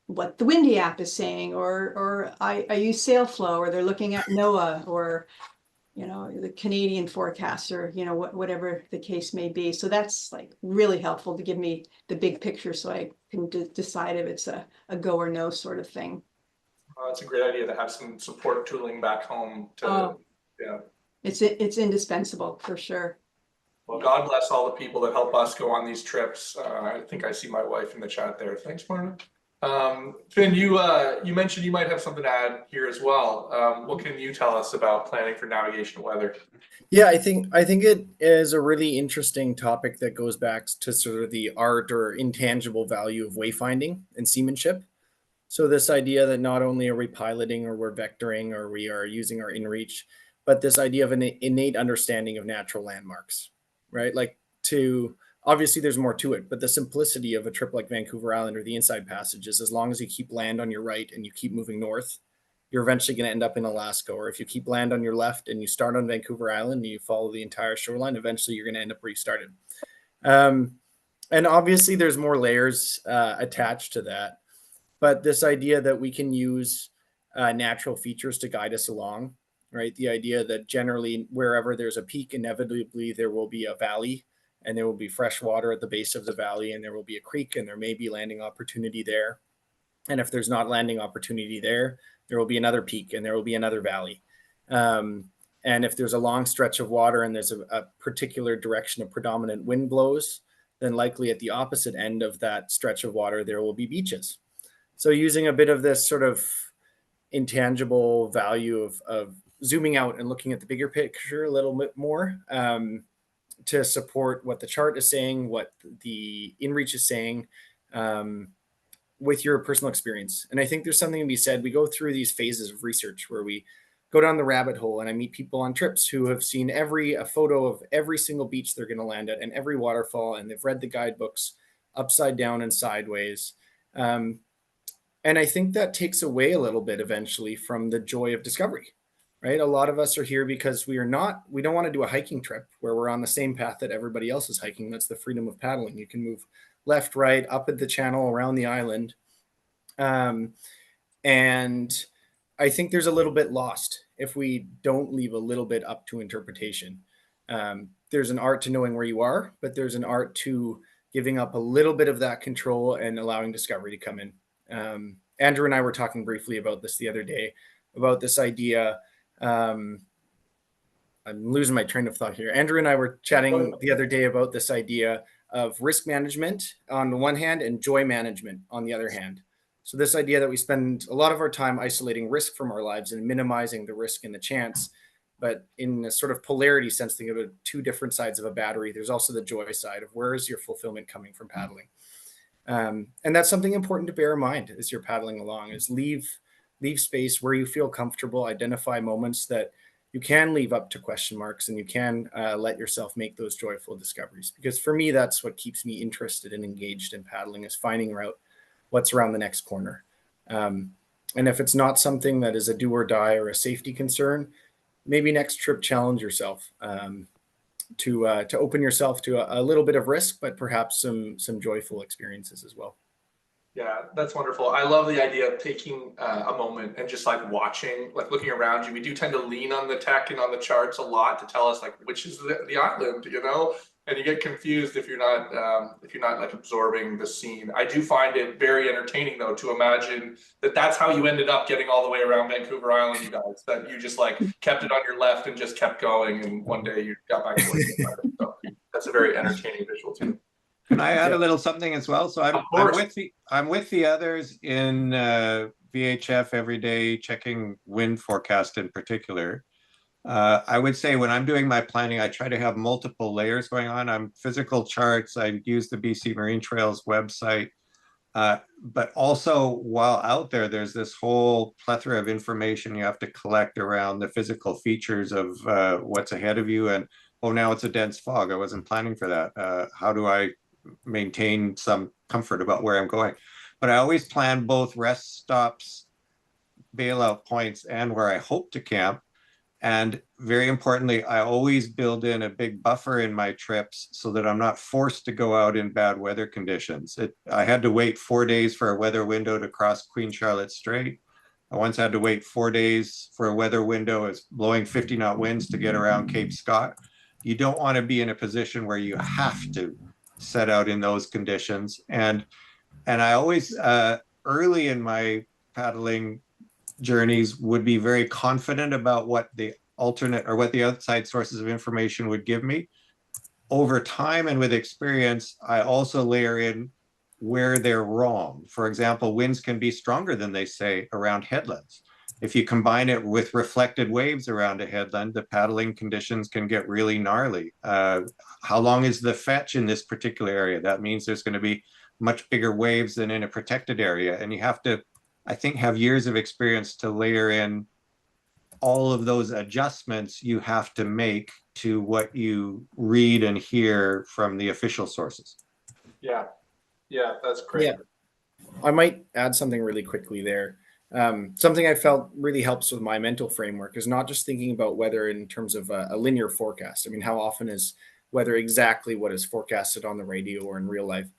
what the Windy app is saying, or I use SailFlow, or they're looking at NOAA, or, you know, the Canadian forecast, or, you know, whatever the case may be. So that's like really helpful to give me the big picture, so I can decide if it's a go or no sort of thing. It's a great idea to have some support tooling back home to, yeah. It's indispensable for sure. Well, God bless all the people that help us go on these trips. I think I see my wife in the chat there. Thanks, Marna. Finn, you mentioned you might have something to add here as well. What can you tell us about planning for navigation weather? Yeah, I think it is a really interesting topic that goes back to sort of the art or intangible value of wayfinding and seamanship. So this idea that not only are we piloting, or we're vectoring, or we are using our inReach, but this idea of an innate understanding of natural landmarks, right? Like, obviously there's more to it, but the simplicity of a trip like Vancouver Island or the Inside Passages, as long as you keep land on your right and you keep moving north, you're eventually going to end up in Alaska. Or if you keep land on your left and you start on Vancouver Island and you follow the entire shoreline, eventually you're going to end up where you started. And obviously there's more layers attached to that. But this idea that we can use natural features to guide us along, right? The idea that generally wherever there's a peak, inevitably there will be a valley, and there will be fresh water at the base of the valley, and there will be a creek, and there may be landing opportunity there. And if there's not landing opportunity there, there will be another peak, and there will be another valley. And if there's a long stretch of water and there's a particular direction of predominant wind blows, then likely at the opposite end of that stretch of water, there will be beaches. So using a bit of this sort of intangible value of zooming out and looking at the bigger picture a little bit more to support what the chart is saying, what the InReach is saying with your personal experience. And I think there's something to be said. We go through these phases of research where we go down the rabbit hole, and I meet people on trips who have seen a photo of every single beach they're going to land at and every waterfall, and they've read the guidebooks upside down and sideways. And I think that takes away a little bit eventually from the joy of discovery, right? A lot of us are here because we don't want to do a hiking trip where we're on the same path that everybody else is hiking. That's the freedom of paddling. You can move left, right, up at the channel, around the island. And I think there's a little bit lost if we don't leave a little bit up to interpretation. There's an art to knowing where you are, but there's an art to giving up a little bit of that control and allowing discovery to come in. Andrew and I were talking briefly about this the other day, about this idea. I'm losing my train of thought here. Andrew and I were chatting the other day about this idea of risk management on the one hand and joy management on the other hand. So this idea that we spend a lot of our time isolating risk from our lives and minimizing the risk and the chance, but in a sort of polarity sense, thinking about two different sides of a battery, there's also the joy side of where is your fulfillment coming from paddling. And that's something important to bear in mind as you're paddling along, is leave space where you feel comfortable, identify moments that you can leave up to question marks, and you can let yourself make those joyful discoveries. Because for me, that's what keeps me interested and engaged in paddling, is finding out what's around the next corner. And if it's not something that is a do or die or a safety concern, maybe next trip challenge yourself to open yourself to a little bit of risk, but perhaps some joyful experiences as well. Yeah, that's wonderful. I love the idea of taking a moment and just like watching, like looking around you. We do tend to lean on the tech and on the charts a lot to tell us like which is the island, you know, and you get confused if you're not like absorbing the scene. I do find it very entertaining though to imagine that that's how you ended up getting all the way around Vancouver Island, you guys. That you just like kept it on your left and just kept going, and one day you got back to where you started. So that's a very entertaining visual too. Can I add a little something as well? So I'm with the others in VHF every day, checking wind forecast in particular. I would say when I'm doing my planning, I try to have multiple layers going on. I'm physical charts. I use the BC Marine Trails website. But also while out there, there's this whole plethora of information you have to collect around the physical features of what's ahead of you. And, oh, now it's a dense fog. I wasn't planning for that. How do I maintain some comfort about where I'm going? But I always plan both rest stops, bailout points, and where I hope to camp. And very importantly, I always build in a big buffer in my trips so that I'm not forced to go out in bad weather conditions. I had to wait 4 days for a weather window to cross Queen Charlotte Strait. I once had to wait 4 days for a weather window. It's blowing 50 knot winds to get around Cape Scott. You don't want to be in a position where you have to set out in those conditions. And I always, early in my paddling journeys, would be very confident about what the alternate or what the outside sources of information would give me. Over time and with experience, I also layer in where they're wrong. For example, winds can be stronger than they say around headlands. If you combine it with reflected waves around a headland, the paddling conditions can get really gnarly. How long is the fetch in this particular area? That means there's going to be much bigger waves than in a protected area. And you have to, I think, have years of experience to layer in all of those adjustments you have to make to what you read and hear from the official sources. Yeah, that's great. Yeah, I might add something really quickly there. Something I felt really helps with my mental framework is not just thinking about weather in terms of a linear forecast. I mean, how often is weather exactly what is forecasted on the radio or in real life?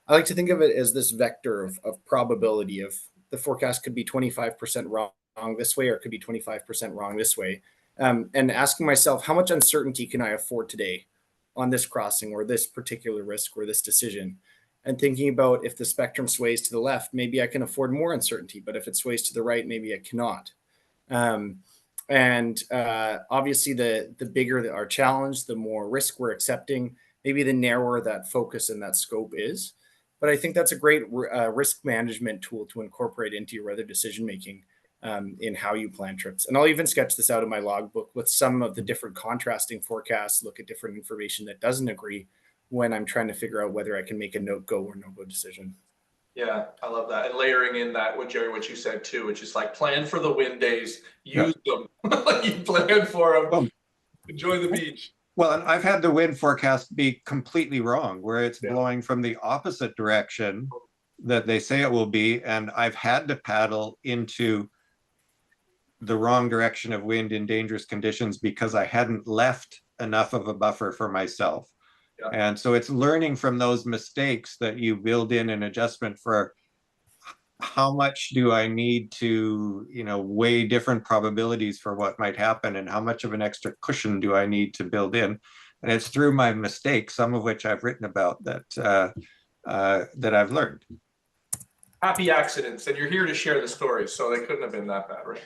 I like to think of it as this vector of probability of the forecast could be 25% wrong this way, or it could be 25% wrong this way. And asking myself, how much uncertainty can I afford today on this crossing or this particular risk or this decision? And thinking about if the spectrum sways to the left, maybe I can afford more uncertainty, but if it sways to the right, maybe I cannot. Obviously, the bigger our challenge, the more risk we're accepting, maybe the narrower that focus and that scope is. But I think that's a great risk management tool to incorporate into your weather decision making in how you plan trips. And I'll even sketch this out in my logbook with some of the different contrasting forecasts, look at different information that doesn't agree when I'm trying to figure out whether I can make a no-go or no-go decision. Yeah, I love that. And layering in that, Jerry, what you said too, which is like plan for the wind days, use them. You plan for them, Well, enjoy the beach. Well, and I've had the wind forecast be completely wrong, where it's blowing from the opposite direction that they say it will be. And I've had to paddle into the wrong direction of wind in dangerous conditions because I hadn't left enough of a buffer for myself. Yeah. And so it's learning from those mistakes that you build in an adjustment for how much do I need to, weigh different probabilities for what might happen, and how much of an extra cushion do I need to build in. And it's through my mistakes, some of which I've written about, that I've learned. Happy accidents, and you're here to share the stories, so they couldn't have been that bad, right?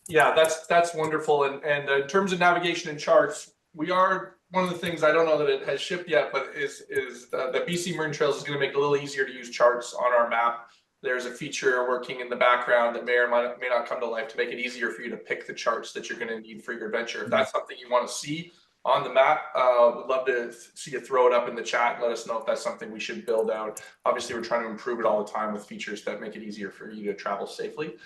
Yeah, that's wonderful. And in terms of navigation and charts, we are, one of the things, I don't know that it has shipped yet, but is the BC Marine Trails is going to make it a little easier to use charts on our map. There's a feature working in the background that may or may not come to life to make it easier for you to pick the charts that you're going to need for your adventure. If that's something you want to see on the map, we'd love to see you throw it up in the chat and let us know if that's something we should build out. Obviously, we're trying to improve it all the time with features that make it easier for you to travel safely.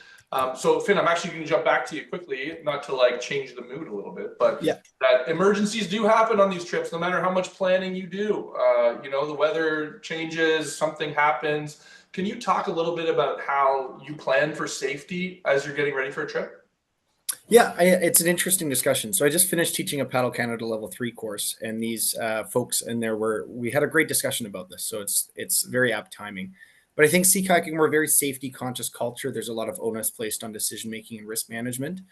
So Finn, I'm actually going to jump back to you quickly, not to like change the mood a little bit, but yeah, that emergencies do happen on these trips, no matter how much planning you do. The weather changes, something happens. Can you talk a little bit about how you plan for safety as you're getting ready for a trip? Yeah, it's an interesting discussion. So I just finished teaching a Paddle Canada Level 3 course, and these folks in there we had a great discussion about this. So it's very apt timing. But I think sea kayaking, we're a very safety conscious culture. There's a lot of onus placed on decision making and risk management.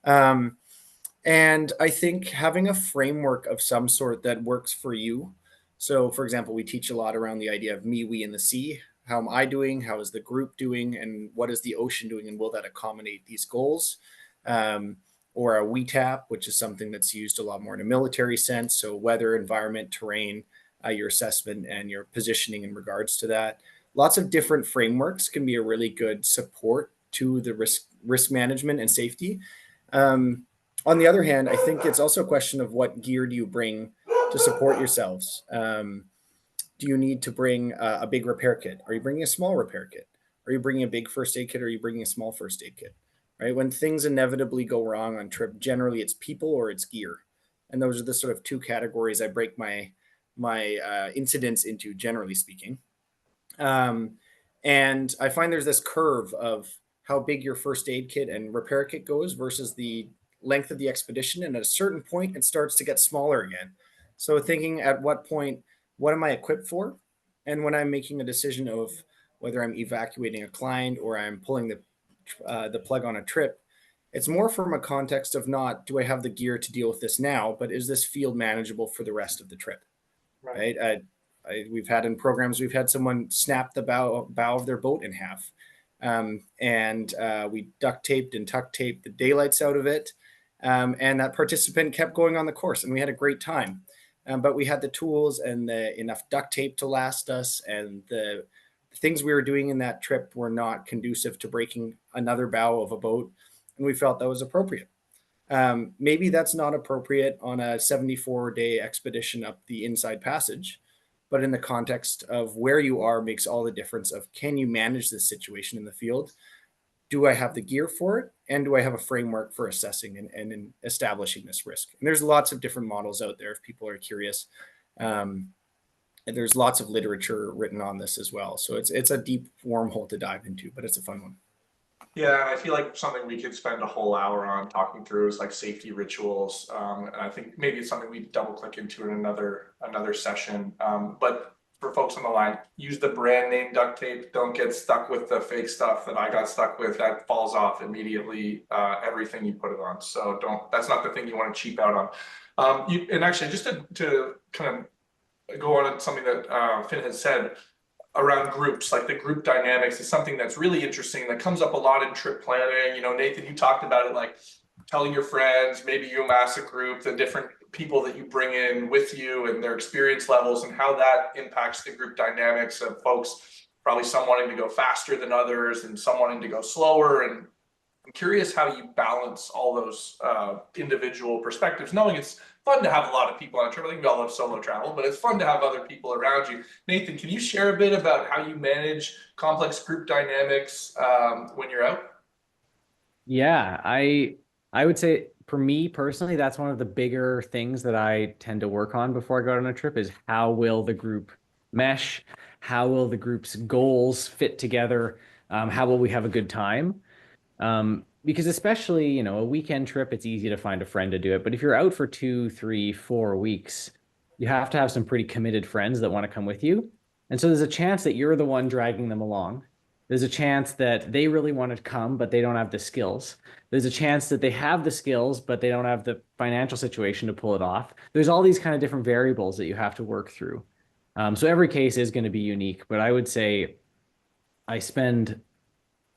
And I think having a framework of some sort that works for you. So for example, we teach a lot around the idea of me, we, and the sea. How am I doing? How is the group doing? And what is the ocean doing? And will that accommodate these goals? Or a WETAP, which is something that's used a lot more in a military sense. So weather, environment, terrain, your assessment, and your positioning in regards to that. Lots of different frameworks can be a really good support to the risk management and safety. On the other hand, I think it's also a question of what gear do you bring to support yourselves. Do you need to bring a big repair kit? Are you bringing a small repair kit? Are you bringing a big first aid kit? Or are you bringing a small first aid kit? Right? When things inevitably go wrong on trip, generally it's people or it's gear. And those are the sort of two categories I break my incidents into, generally speaking. And I find there's this curve of how big your first aid kit and repair kit goes versus the length of the expedition. And at a certain point, it starts to get smaller again. So thinking at what point, what am I equipped for? And when I'm making a decision of whether I'm evacuating a client or I'm pulling the plug on a trip, it's more from a context of not, do I have the gear to deal with this now, but is this field manageable for the rest of the trip? Right? We've had in programs, we've had someone snap the bow of their boat in half. And we duct taped and tuck taped the daylights out of it. And that participant kept going on the course and we had a great time. But we had the tools and enough duct tape to last us, and the things we were doing in that trip were not conducive to breaking another bow of a boat. And we felt that was appropriate. Maybe that's not appropriate on a 74-day expedition up the Inside Passage, but in the context of where you are makes all the difference of, can you manage this situation in the field? Do I have the gear for it? And do I have a framework for assessing and in establishing this risk? And there's lots of different models out there if people are curious. And there's lots of literature written on this as well. So it's a deep wormhole to dive into, but it's a fun one. Yeah, and I feel like something we could spend a whole hour on talking through is like safety rituals. And I think maybe it's something we double click into in another session. But for folks on the line, use the brand name duct tape. Don't get stuck with the fake stuff that I got stuck with. That falls off immediately, everything you put it on. So that's not the thing you want to cheap out on. And actually, just to kind of go on something that Finn has said, around groups, like the group dynamics is something that's really interesting that comes up a lot in trip planning. You know, Nathan, you talked about it, like telling your friends, maybe you amass a group, the different people that you bring in with you and their experience levels and how that impacts the group dynamics of folks, probably some wanting to go faster than others and some wanting to go slower. And I'm curious how you balance all those individual perspectives, knowing it's fun to have a lot of people on a trip. I think we all love solo travel, but it's fun to have other people around you. Nathan, can you share a bit about how you manage complex group dynamics when you're out? Yeah, I would say for me personally, that's one of the bigger things that I tend to work on before I go on a trip is how will the group mesh? How will the group's goals fit together? How will we have a good time? Because especially, you know, a weekend trip, it's easy to find a friend to do it. But if you're out for 2, 3, 4 weeks, you have to have some pretty committed friends that want to come with you. And so there's a chance that you're the one dragging them along. There's a chance that they really want to come, but they don't have the skills. There's a chance that they have the skills, but they don't have the financial situation to pull it off. There's all these kind of different variables that you have to work through. So every case is going to be unique, but I would say I spend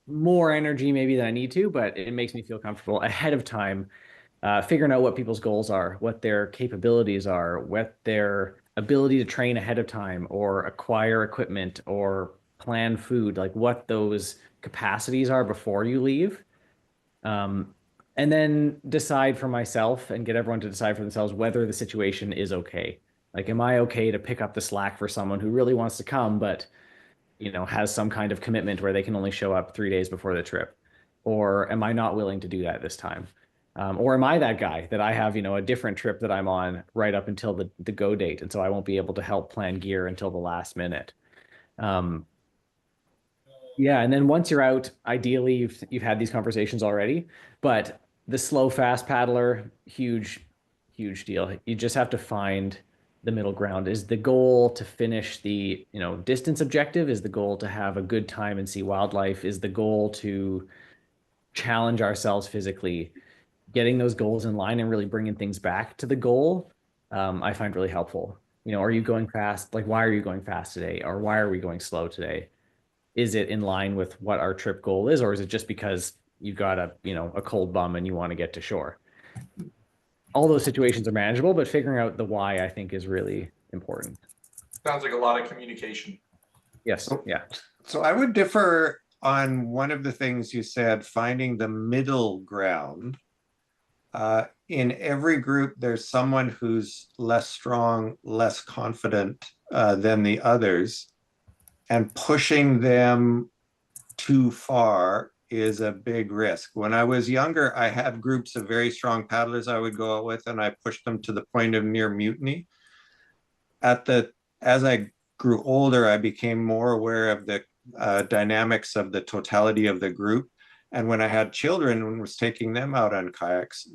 more energy maybe than I need to, but it makes me feel comfortable ahead of time, figuring out what people's goals are, what their capabilities are, what their ability to train ahead of time or acquire equipment or plan food, like what those capacities are before you leave. And then decide for myself and get everyone to decide for themselves whether the situation is okay. Like, am I okay to pick up the slack for someone who really wants to come, but you know, has some kind of commitment where they can only show up 3 days before the trip? Or am I not willing to do that this time? Or am I that guy that I have, you know, a different trip that I'm on right up until the go date. And so I won't be able to help plan gear until the last minute. Yeah. And then once you're out, ideally you've had these conversations already, but the slow, fast paddler, huge deal. You just have to find the middle ground. Is the goal to finish the, you know, distance objective? Is the goal to have a good time and see wildlife? Is the goal to challenge ourselves physically? Getting those goals in line and really bringing things back to the goal, I find really helpful. You know, are you going fast? Like, why are you going fast today? Or why are we going slow today? Is it in line with what our trip goal is? Or is it just because you got a cold bum and you want to get to shore? All those situations are manageable, but figuring out the why, I think, is really important. Sounds like a lot of communication. Yes. Yeah. So I would differ on one of the things you said, finding the middle ground. In every group, there's someone who's less strong, less confident than the others, and pushing them too far is a big risk. When I was younger, I had groups of very strong paddlers I would go out with, and I pushed them to the point of near mutiny. As I grew older, I became more aware of the dynamics of the totality of the group. And when I had children and was taking them out on kayaks,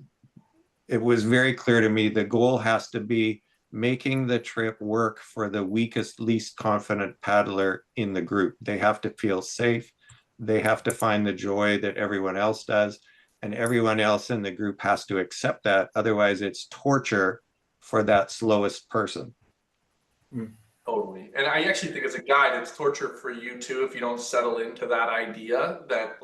it was very clear to me the goal has to be making the trip work for the weakest, least confident paddler in the group. They have to feel safe. They have to find the joy that everyone else does. And everyone else in the group has to accept that. Otherwise, it's torture for that slowest person. Totally. And I actually think as a guide, it's torture for you too if you don't settle into that idea that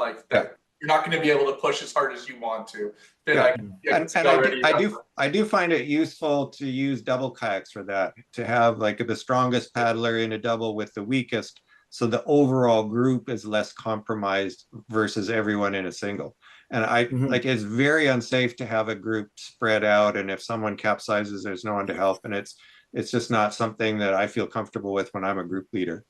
you're not going to be able to push as hard as you want to. I do find it useful to use double kayaks for that, to have like the strongest paddler in a double with the weakest, so the overall group is less compromised versus everyone in a single. And like, it's very unsafe to have a group spread out, and if someone capsizes, there's no one to help, and it's just not something that I feel comfortable with when I'm a group leader.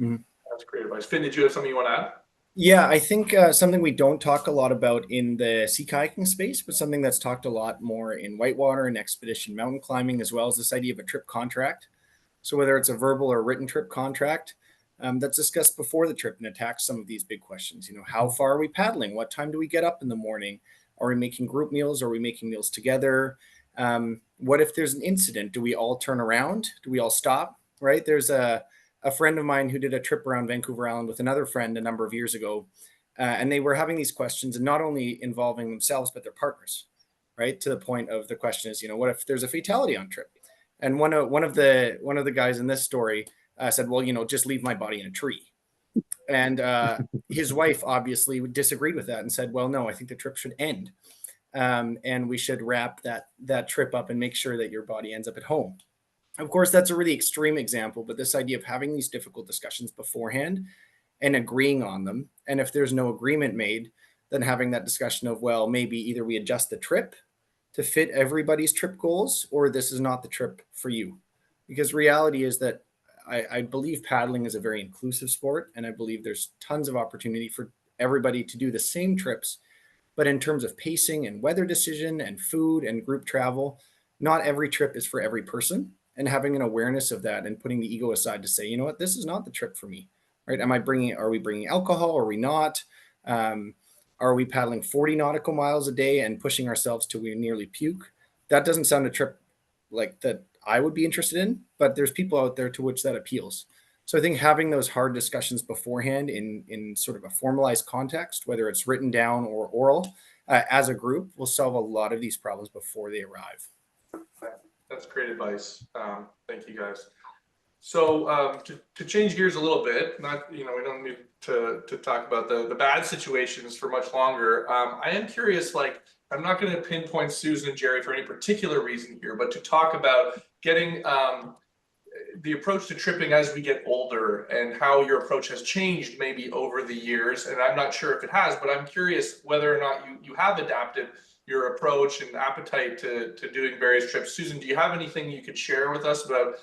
That's great advice. Finn, did you have something you want to add? Yeah, I think something we don't talk a lot about in the sea kayaking space, but something that's talked a lot more in whitewater and expedition mountain climbing, as well as this idea of a trip contract. So whether it's a verbal or written trip contract, that's discussed before the trip and attacks some of these big questions. How far are we paddling? What time do we get up in the morning? Are we making group meals? Are we making meals together? What if there's an incident? Do we all turn around? Do we all stop? Right? There's a friend of mine who did a trip around Vancouver Island with another friend a number of years ago. And they were having these questions, and not only involving themselves, but their partners, right? To the point of the question is, what if there's a fatality on trip? And one of the guys in this story said, well, just leave my body in a tree. And his wife obviously disagreed with that and said, well, no, I think the trip should end. And we should wrap that trip up and make sure that your body ends up at home. Of course, that's a really extreme example, but this idea of having these difficult discussions beforehand and agreeing on them. And if there's no agreement made, then having that discussion of, well, maybe either we adjust the trip to fit everybody's trip goals, or this is not the trip for you. Because reality is that I believe paddling is a very inclusive sport, and I believe there's tons of opportunity for everybody to do the same trips. But in terms of pacing and weather decision and food and group travel, not every trip is for every person. And having an awareness of that and putting the ego aside to say, you know what, this is not the trip for me, right? Are we bringing alcohol? Are we not? Are we paddling 40 nautical miles a day and pushing ourselves till we nearly puke? That doesn't sound a trip like that I would be interested in, but there's people out there to which that appeals. So I think having those hard discussions beforehand in sort of a formalized context, whether it's written down or oral, as a group, will solve a lot of these problems before they arrive. That's great advice. Thank you guys. So to change gears a little bit, we don't need to talk about the bad situations for much longer. I am curious, I'm not going to pinpoint Susan and Jerry for any particular reason here, but to talk about getting the approach to tripping as we get older and how your approach has changed maybe over the years. And I'm not sure if it has, but I'm curious whether or not you have adapted your approach and appetite to doing various trips. Susan, do you have anything you could share with us about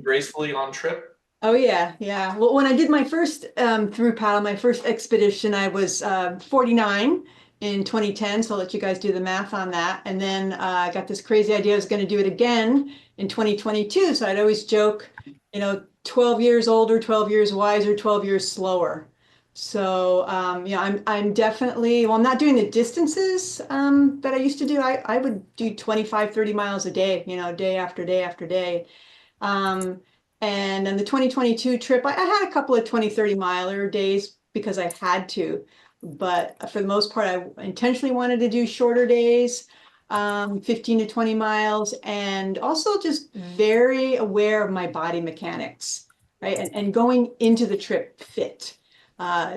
gracefully on trip? Oh yeah. Well, when I did my first through paddle, my first expedition, I was 49 in 2010. So I'll let you guys do the math on that. And then I got this crazy idea I was going to do it again in 2022. So I'd always joke, 12 years older, 12 years wiser, 12 years slower. So I'm definitely, well, I'm not doing the distances that I used to do. I would do 25, 30 miles a day, day after day after day. And on the 2022 trip, I had a couple of 20, 30 miler days because I had to, but for the most part, I intentionally wanted to do shorter days, 15 to 20 miles, and also just very aware of my body mechanics, right? And going into the trip fit,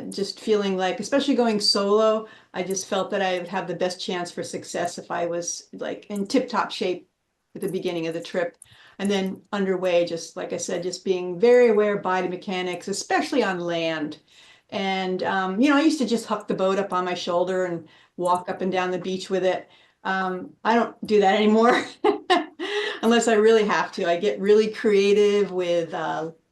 just feeling like, especially going solo, I just felt that I would have the best chance for success if I was in tip-top shape at the beginning of the trip. And then underway, just like I said, just being very aware of body mechanics, especially on land. And, I used to just huck the boat up on my shoulder and walk up and down the beach with it. I don't do that anymore unless I really have to. I get really creative with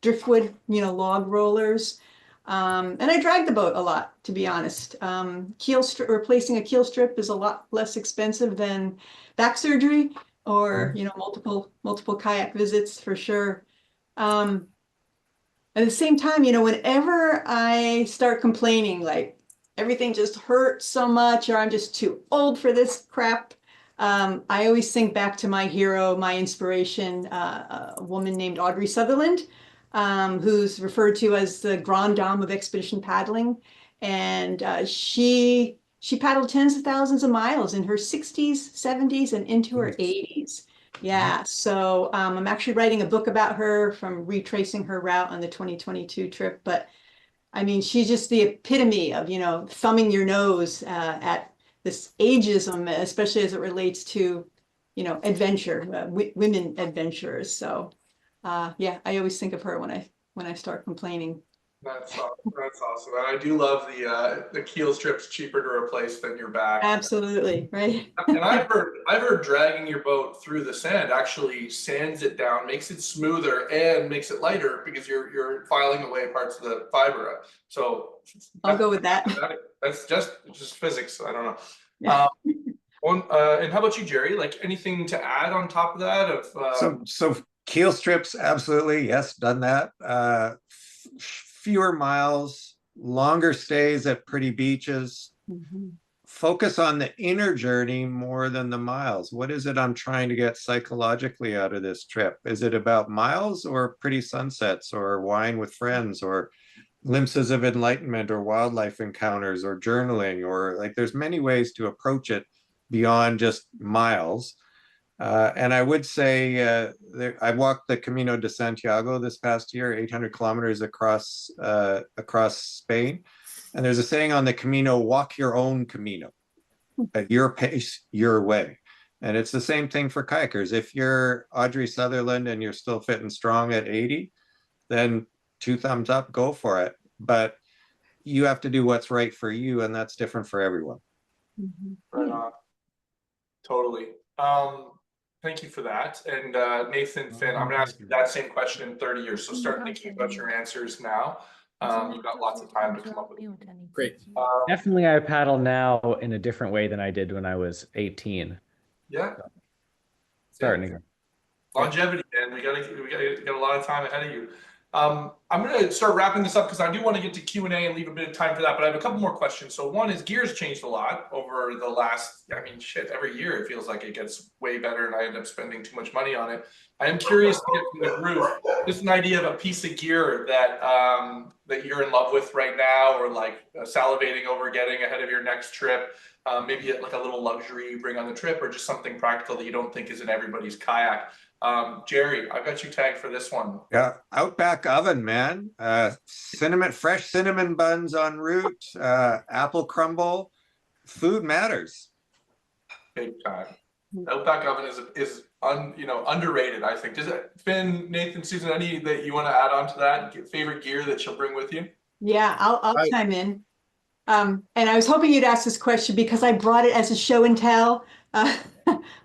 driftwood, log rollers. And I drag the boat a lot, to be honest. Replacing a keel strip is a lot less expensive than back surgery. Or multiple kayak visits for sure. At the same time, whenever I start complaining, like everything just hurts so much, or I'm just too old for this crap, I always think back to my hero, my inspiration, a woman named Audrey Sutherland, who's referred to as the grande dame of expedition paddling, and she paddled tens of thousands of miles in her 60s, 70s, and into her 80s. Yeah, so I'm actually writing a book about her from retracing her route on the 2022 trip. But I mean, she's just the epitome of, thumbing your nose at this ageism, especially as it relates to, adventure, women adventurers. So yeah, I always think of her when I start complaining. That's awesome. And I do love the keel strip's cheaper to replace than your back. Absolutely, right. And I've heard dragging your boat through the sand actually sands it down, makes it smoother, and makes it lighter because you're filing away parts of the fiber. So I'll go with that. That's just physics. I don't know. And how about you, Jerry? Anything to add on top of that? So keel strips, absolutely, yes, done that. fewer miles, longer stays at pretty beaches. Mhm. Focus on the inner journey more than the miles. What is it I'm trying to get psychologically out of this trip? Is it about miles or pretty sunsets or wine with friends or glimpses of enlightenment or wildlife encounters or journaling, or like there's many ways to approach it beyond just miles. And I would say I walked the Camino de Santiago this past year, 800 kilometers across Spain. And there's a saying on the Camino, walk your own Camino, at your pace, your way. And it's the same thing for kayakers. If you're Audrey Sutherland and you're still fit and strong at 80, then 2 thumbs up, go for it. But you have to do what's right for you, and that's different for everyone. Right on. Totally. Thank you for that. And Nathan, Finn, I'm gonna ask you that same question in 30 years. So start thinking about your answers now. You've got lots of time to come up with them. Great. Definitely, I paddle now in a different way than I did when I was 18. Yeah. Starting again. Longevity, man. We got a lot of time ahead of you. I'm going to start wrapping this up because I do want to get to Q&A and leave a bit of time for that, but I have a couple more questions. So one is gear's changed a lot over the last, I mean, shit, every year it feels like it gets way better and I end up spending too much money on it. I am curious to get from the group, just an idea of a piece of gear that that you're in love with right now, or like salivating over getting ahead of your next trip. Maybe like a little luxury you bring on the trip, or just something practical that you don't think is in everybody's kayak. Jerry, I've got you tagged for this one. Yeah, Outback oven, man. Fresh cinnamon buns en route, apple crumble. Food matters. Big time. Outback oven is underrated, I think. Does it, Finn, Nathan, Susan, any that you want to add on to that? Favorite gear that you'll bring with you? Yeah, I'll chime in. And I was hoping you'd ask this question because I brought it as a show and tell.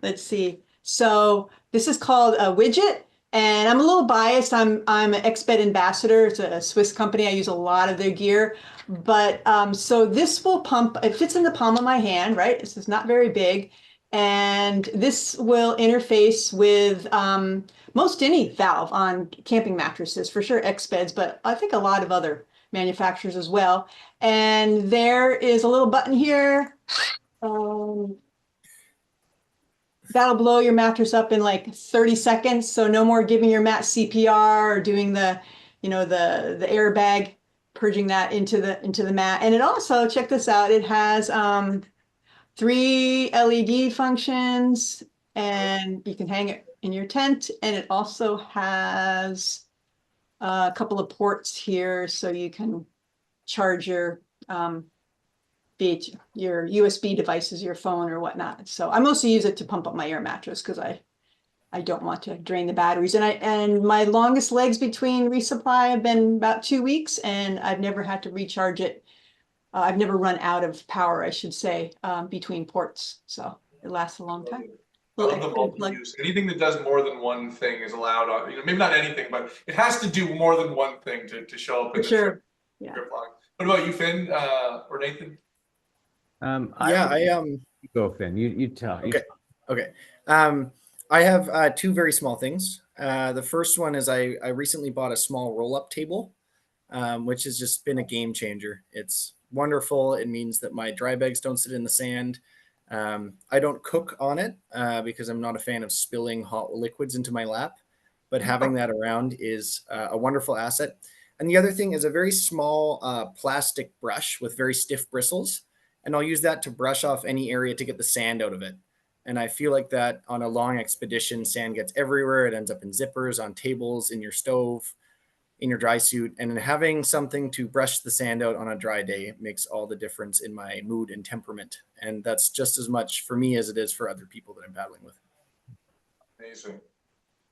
Let's see. So this is called a widget, and I'm a little biased. I'm an Exped ambassador. It's a Swiss company. I use a lot of their gear, but so this will pump. It fits in the palm of my hand, right? This is not very big, and this will interface with most any valve on camping mattresses, for sure Expeds, but I think a lot of other manufacturers as well. And there is a little button here. That'll blow your mattress up in like 30 seconds. So no more giving your mat CPR or doing the airbag, purging that into the mat. And it also, check this out, it has 3 LED functions, and you can hang it in your tent. And it also has a couple of ports here, so you can charge your USB devices, your phone or whatnot. So I mostly use it to pump up my air mattress because I don't want to drain the batteries. And my longest legs between resupply have been about 2 weeks, and I've never had to recharge it. I've never run out of power, I should say, between ports. So it lasts a long time. I love the multi-use. Anything that does more than one thing is allowed on, maybe not anything, but it has to do more than one thing to show up in the trip log. What about you, Finn, or Nathan? Go, Finn. You tell. Okay. I have 2 very small things. The first one is I recently bought a small roll-up table, which has just been a game changer. It's wonderful. It means that my dry bags don't sit in the sand. I don't cook on it because I'm not a fan of spilling hot liquids into my lap, but having that around is a wonderful asset. And the other thing is a very small plastic brush with very stiff bristles. And I'll use that to brush off any area to get the sand out of it. And I feel like that on a long expedition, sand gets everywhere. It ends up in zippers, on tables, in your stove, in your dry suit. And having something to brush the sand out on a dry day makes all the difference in my mood and temperament. And that's just as much for me as it is for other people that I'm paddling with. Amazing.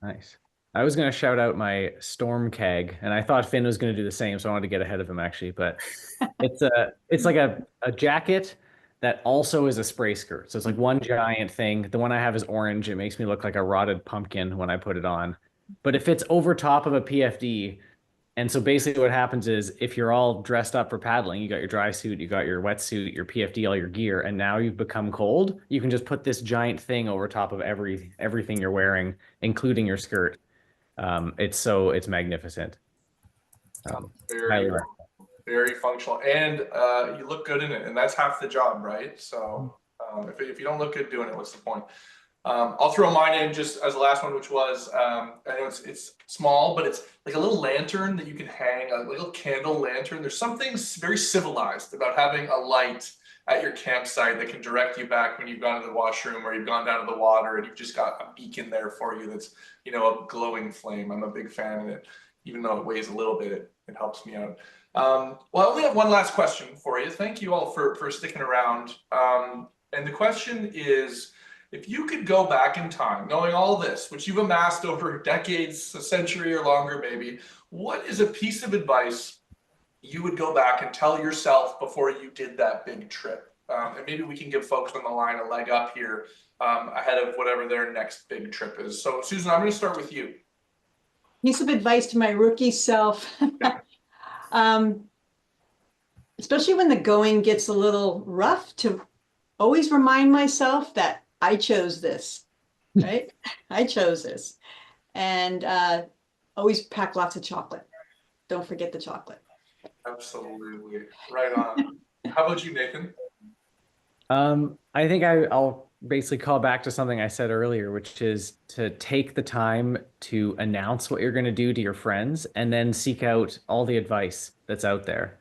Nice. I was going to shout out my storm keg, and I thought Finn was going to do the same, so I wanted to get ahead of him actually. But it's like a jacket that also is a spray skirt. So it's like one giant thing. The one I have is orange. It makes me look like a rotted pumpkin when I put it on. But it fits over top of a PFD. And so basically what happens is if you're all dressed up for paddling, you got your dry suit, you got your wetsuit, your PFD, all your gear, and now you've become cold, you can just put this giant thing over top of everything you're wearing, including your skirt. It's magnificent. Very, highly very functional, and you look good in it, and that's half the job, right? So if you don't look good doing it, what's the point? I'll throw mine in just as the last one, which was I know it's small, but it's like a little lantern that you can hang, a little candle lantern. There's something very civilized about having a light at your campsite that can direct you back when you've gone to the washroom or you've gone down to the water, and you've just got a beacon there for you that's, you know, a glowing flame. I'm a big fan of it, even though it weighs a little bit. It helps me out. Well, I only have one last question for you. Thank you all for sticking around. And the question is, if you could go back in time, knowing all this, which you've amassed over decades, a century or longer maybe, what is a piece of advice you would go back and tell yourself before you did that big trip? And maybe we can give folks on the line a leg up here ahead of whatever their next big trip is. So Susan, I'm going to start with you. Piece of advice to my rookie self. Especially when the going gets a little rough, to always remind myself that I chose this, right? I chose this. And always pack lots of chocolate. Don't forget the chocolate. Absolutely. Right on. How about you, Nathan? I think I'll basically call back to something I said earlier, which is to take the time to announce what you're going to do to your friends and then seek out all the advice that's out there.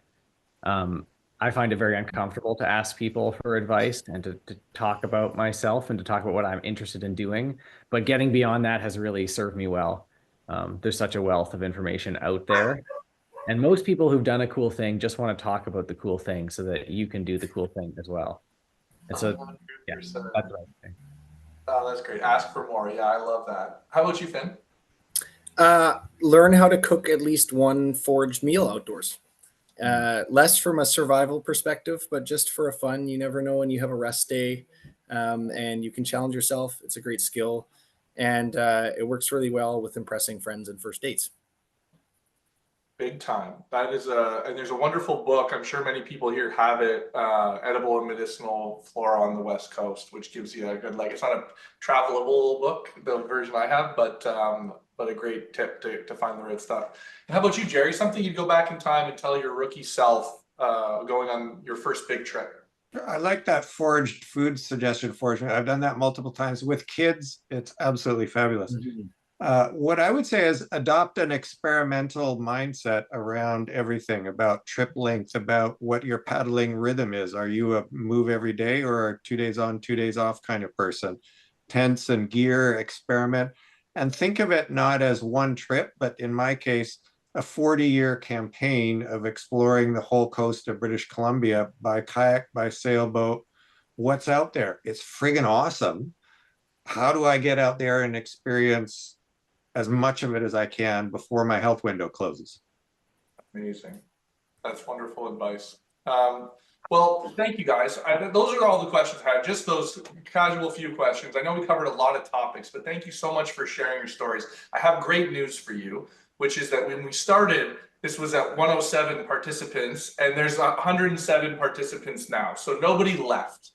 I find it very uncomfortable to ask people for advice and to talk about myself and to talk about what I'm interested in doing. But getting beyond that has really served me well. There's such a wealth of information out there. And most people who've done a cool thing just want to talk about the cool thing so that you can do the cool thing as well. And so, yeah, that's what I think. Oh, that's great. Ask for more. Yeah, I love that. How about you, Finn? Learn how to cook at least one foraged meal outdoors. Less from a survival perspective, but just for a fun. You never know when you have a rest day, and you can challenge yourself. It's a great skill, and it works really well with impressing friends and first dates. Big time. That is and there's a wonderful book. I'm sure many people here have it, Edible and Medicinal Flora on the West Coast, which gives you a good, like, it's not a travelable book, the version I have, but a great tip to find the right stuff. And how about you, Jerry? Something you'd go back in time and tell your rookie self going on your first big trip? I like that foraged food suggestion. I've done that multiple times with kids. It's absolutely fabulous. Mm-hmm. What I would say is adopt an experimental mindset around everything, about trip length, about what your paddling rhythm is. Are you a move every day or a 2 days on, 2 days off kind of person? Tents and gear, experiment, and think of it not as one trip, but in my case, a 40-year campaign of exploring the whole coast of British Columbia by kayak, by sailboat. What's out there? It's friggin' awesome. How do I get out there and experience as much of it as I can before my health window closes? Amazing. That's wonderful advice. Well, thank you guys. Those are all the questions I have, just those casual few questions. I know we covered a lot of topics, but thank you so much for sharing your stories. I have great news for you, which is that when we started, this was at 107 participants, and there's 107 participants now. So nobody left.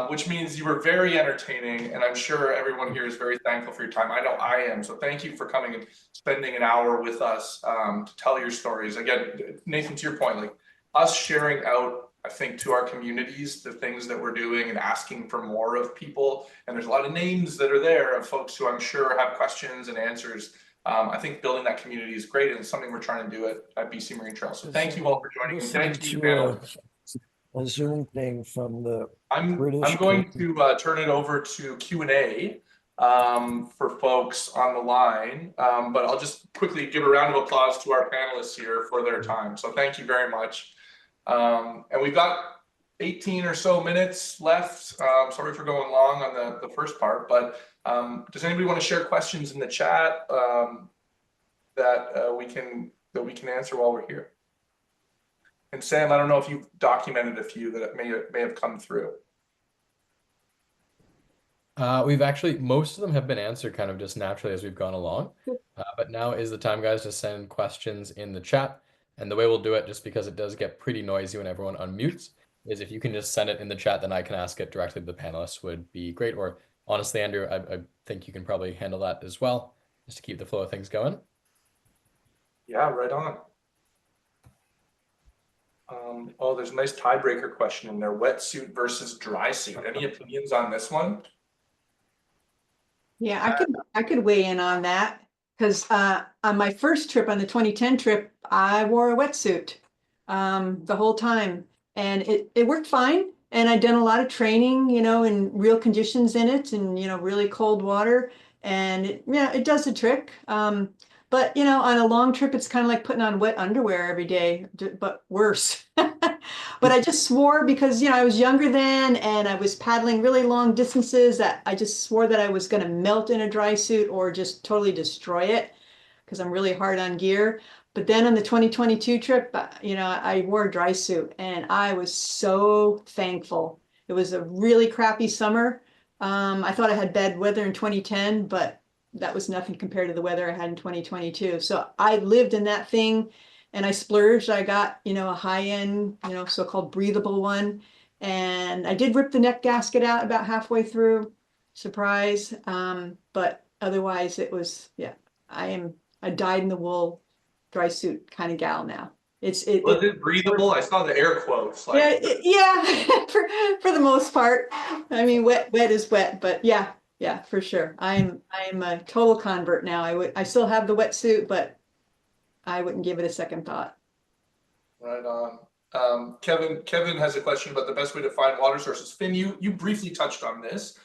Which means you were very entertaining, and I'm sure everyone here is very thankful for your time. I know I am. So thank you for coming and spending an hour with us to tell your stories. Again, Nathan, to your point, like us sharing out, I think, to our communities, the things that we're doing and asking for more of people. And there's a lot of names that are there of folks who I'm sure have questions and answers. I think building that community is great, and it's something we're trying to do at BC Marine Trail. So thank you all for joining. And thank you, panel. A Zoom thing from the I'm going to turn it over to Q&A for folks on the line, but I'll just quickly give a round of applause to our panelists here for their time. So thank you very much. And we've got 18 or so minutes left. Sorry for going long on the first part, but does anybody want to share questions in the chat that we can answer while we're here? And Sam, I don't know if you've documented a few that may have come through. We've actually, most of them have been answered kind of just naturally as we've gone along. But now is the time, guys, to send questions in the chat. And the way we'll do it, just because it does get pretty noisy when everyone unmutes, is if you can just send it in the chat, then I can ask it directly to the panelists would be great. Or honestly, Andrew, I think you can probably handle that as well, just to keep the flow of things going. Yeah, right on. Oh, there's a nice tiebreaker question in there. Wetsuit versus dry suit. Any opinions on this one? Yeah, I could weigh in on that because on my first trip, on the 2010 trip, I wore a wetsuit the whole time, and it worked fine. And I'd done a lot of training, in real conditions in it, and really cold water, and it does the trick. But on a long trip, it's kind of like putting on wet underwear every day, but worse. But I just swore because, I was younger then and I was paddling really long distances that I just swore that I was going to melt in a dry suit or just totally destroy it because I'm really hard on gear. But then on the 2022 trip, I wore a dry suit and I was so thankful. It was a really crappy summer. I thought I had bad weather in 2010, but that was nothing compared to the weather I had in 2022. So I lived in that thing and I splurged. I got, a high-end, so-called breathable one. And I did rip the neck gasket out about halfway through. Surprise. But otherwise it was, yeah, I am a dyed-in-the-wool dry suit kind of gal now. Was it breathable? I saw the air quotes. Yeah, for the most part. I mean, wet is wet, but yeah, for sure. I'm a total convert now. I still have the wetsuit, but I wouldn't give it a second thought. Right on. Kevin has a question about the best way to find water sources. Finn, you briefly touched on this,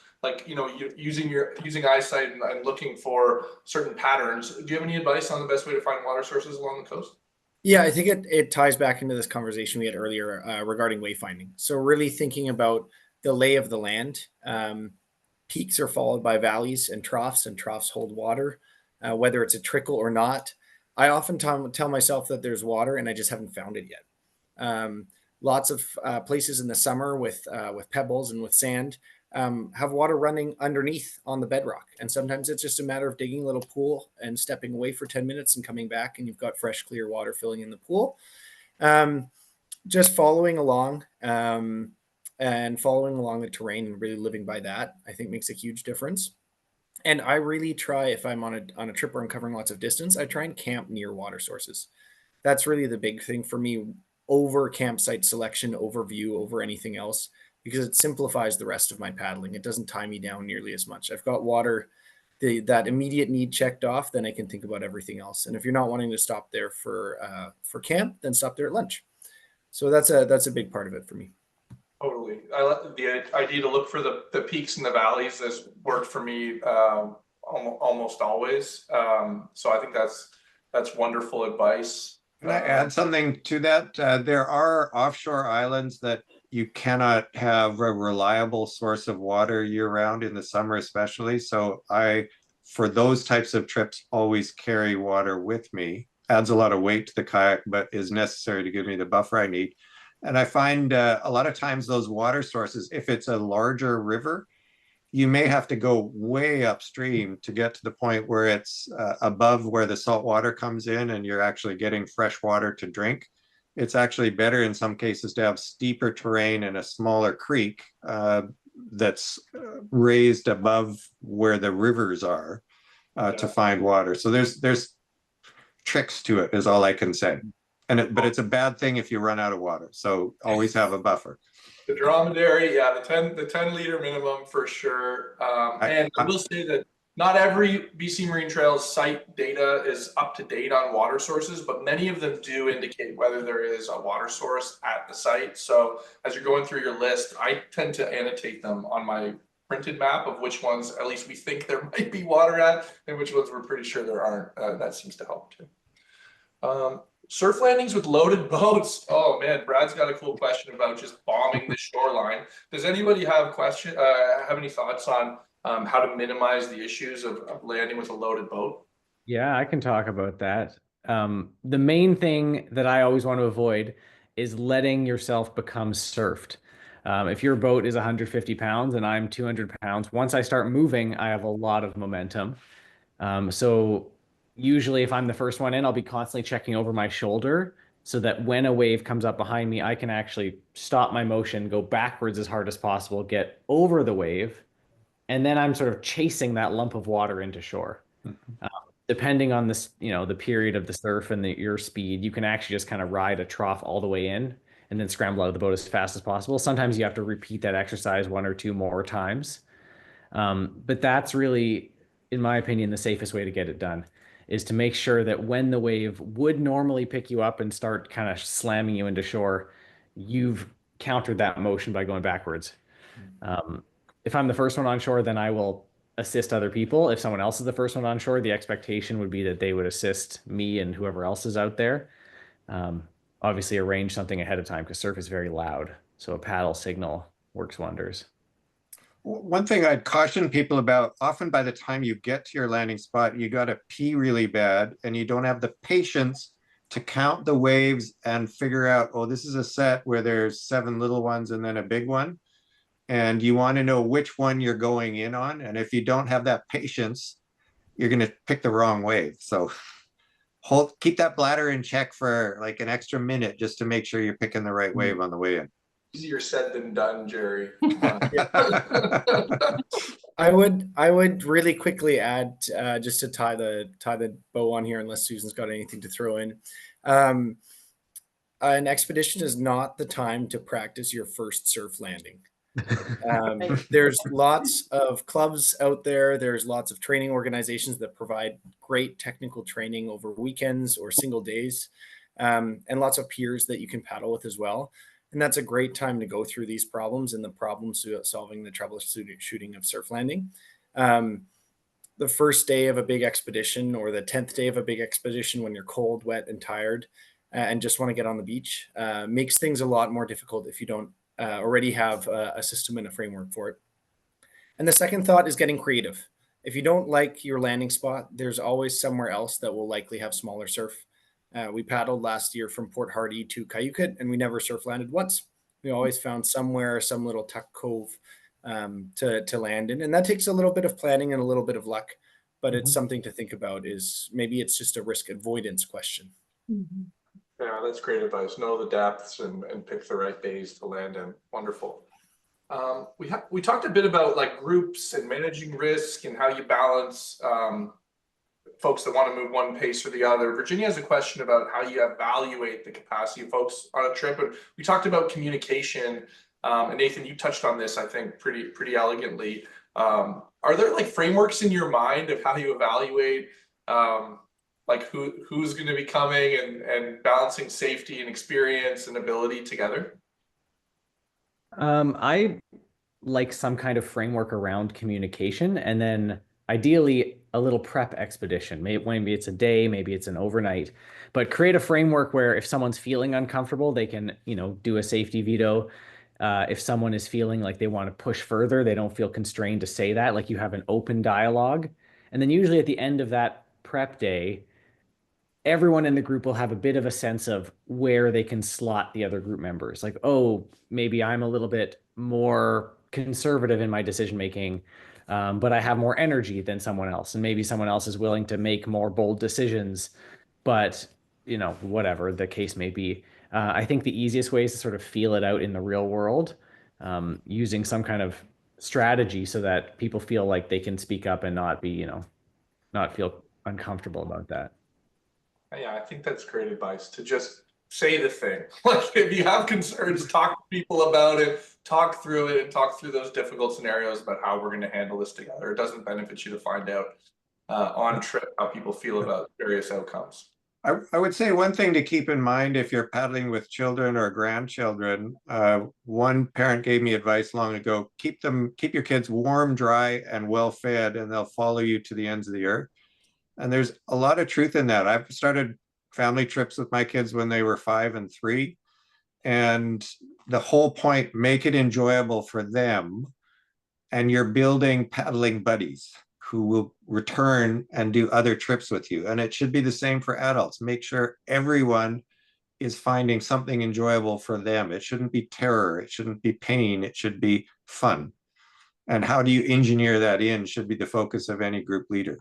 using eyesight and looking for certain patterns. Do you have any advice on the best way to find water sources along the coast? Yeah, I think it ties back into this conversation we had earlier regarding wayfinding. So really thinking about the lay of the land. Peaks are followed by valleys and troughs hold water, whether it's a trickle or not. I often tell myself that there's water and I just haven't found it yet. Lots of places in the summer with pebbles and with sand have water running underneath on the bedrock. And sometimes it's just a matter of digging a little pool and stepping away for 10 minutes and coming back and you've got fresh, clear water filling in the pool. Just following along and following along the terrain and really living by that, I think makes a huge difference. And I really try, if I'm on a trip where I'm covering lots of distance, I try and camp near water sources. That's really the big thing for me over campsite selection, overview, over anything else, because it simplifies the rest of my paddling. It doesn't tie me down nearly as much. I've got water, that immediate need checked off, then I can think about everything else. And if you're not wanting to stop there for camp, then stop there at lunch. So that's a big part of it for me. Totally. I like the idea to look for the peaks and the valleys has worked for me almost always. So I think that's wonderful advice. Can I add something to that? There are offshore islands that you cannot have a reliable source of water year round, in the summer especially. So for those types of trips, always carry water with me. Adds a lot of weight to the kayak, but is necessary to give me the buffer I need. And I find a lot of times those water sources, if it's a larger river, you may have to go way upstream to get to the point where it's above where the salt water comes in and you're actually getting fresh water to drink. It's actually better in some cases to have steeper terrain and a smaller creek that's raised above where the rivers are to find water. So there's tricks to it, is all I can say. But it's a bad thing if you run out of water. So always have a buffer. The dromedary, yeah, the 10 liter minimum for sure. And I will say that not every BC Marine Trails site data is up to date on water sources, but many of them do indicate whether there is a water source at the site. So as you're going through your list, I tend to annotate them on my printed map of which ones at least we think there might be water at and which ones we're pretty sure there aren't. That seems to help too. Surf landings with loaded boats. Oh man, Brad's got a cool question about just bombing the shoreline. Does anybody have any thoughts on how to minimize the issues of landing with a loaded boat? Yeah, I can talk about that. The main thing that I always want to avoid is letting yourself become surfed. If your boat is 150 pounds and I'm 200 pounds, once I start moving, I have a lot of momentum. So usually if I'm the first one in, I'll be constantly checking over my shoulder so that when a wave comes up behind me, I can actually stop my motion, go backwards as hard as possible, get over the wave, and then I'm sort of chasing that lump of water into shore. Depending on this, the period of the surf and your speed, you can actually just kind of ride a trough all the way in. and then scramble out of the boat as fast as possible. Sometimes you have to repeat that exercise 1 or 2 more times. But that's really, in my opinion, the safest way to get it done, is to make sure that when the wave would normally pick you up and start kind of slamming you into shore, you've countered that motion by going backwards. If I'm the first one on shore, then I will assist other people. If someone else is the first one on shore, the expectation would be that they would assist me and whoever else is out there. Obviously arrange something ahead of time because surf is very loud. So a paddle signal works wonders. One thing I'd caution people about, often by the time you get to your landing spot, you got to pee really bad and you don't have the patience to count the waves and figure out, oh, this is a set where there's 7 little ones and then a big one. And you want to know which one you're going in on. And if you don't have that patience, you're going to pick the wrong wave. So keep that bladder in check for like an extra minute just to make sure you're picking the right wave on the way in. Easier said than done, Jerry. I would really quickly add, just to tie the bow on here, unless Susan's got anything to throw in. An expedition is not the time to practice your first surf landing. There's lots of clubs out there. There's lots of training organizations that provide great technical training over weekends or single days, and lots of peers that you can paddle with as well. And that's a great time to go through these problems and the problems solving the troubleshooting of surf landing. The first day of a big expedition or the 10th day of a big expedition, when you're cold, wet, and tired, and just want to get on the beach, makes things a lot more difficult if you don't already have a system and a framework for it. And the second thought is getting creative. If you don't like your landing spot, there's always somewhere else that will likely have smaller surf. We paddled last year from Port Hardy to Cayucot, and we never surf landed once. We always found somewhere, some little tuck cove to land in. And that takes a little bit of planning and a little bit of luck, but it's something to think about. Is maybe it's just a risk avoidance question. Yeah, that's great advice. Know the depths and pick the right bays to land in. Wonderful. We talked a bit about like groups and managing risk and how you balance folks that want to move one pace or the other. Virginia has a question about how you evaluate the capacity of folks on a trip. And we talked about communication. And Nathan, you touched on this, I think, pretty elegantly. Are there like frameworks in your mind of how you evaluate like who's going to be coming and balancing safety and experience and ability together? I like some kind of framework around communication, and then ideally a little prep expedition. Maybe it's a day, maybe it's an overnight, but create a framework where if someone's feeling uncomfortable, they can, do a safety veto. If someone is feeling like they want to push further, they don't feel constrained to say that, like you have an open dialogue. And then usually at the end of that prep day, everyone in the group will have a bit of a sense of where they can slot the other group members. Like, oh, maybe I'm a little bit more conservative in my decision-making, but I have more energy than someone else. And maybe someone else is willing to make more bold decisions, but, whatever the case may be. I think the easiest way is to sort of feel it out in the real world, using some kind of strategy so that people feel like they can speak up and not be, not feel uncomfortable about that. Yeah, I think that's great advice, to just say the thing. Like if you have concerns, talk to people about it, talk through it, and talk through those difficult scenarios about how we're going to handle this together. It doesn't benefit you to find out on trip how people feel about various outcomes. I would say one thing to keep in mind if you're paddling with children or grandchildren, one parent gave me advice long ago: keep your kids warm, dry, and well fed, and they'll follow you to the ends of the earth. And there's a lot of truth in that. I've started family trips with my kids when they were 5 and 3. And the whole point, make it enjoyable for them. And you're building paddling buddies who will return and do other trips with you. And it should be the same for adults. Make sure everyone is finding something enjoyable for them. It shouldn't be terror. It shouldn't be pain. It should be fun. And how do you engineer that in should be the focus of any group leader.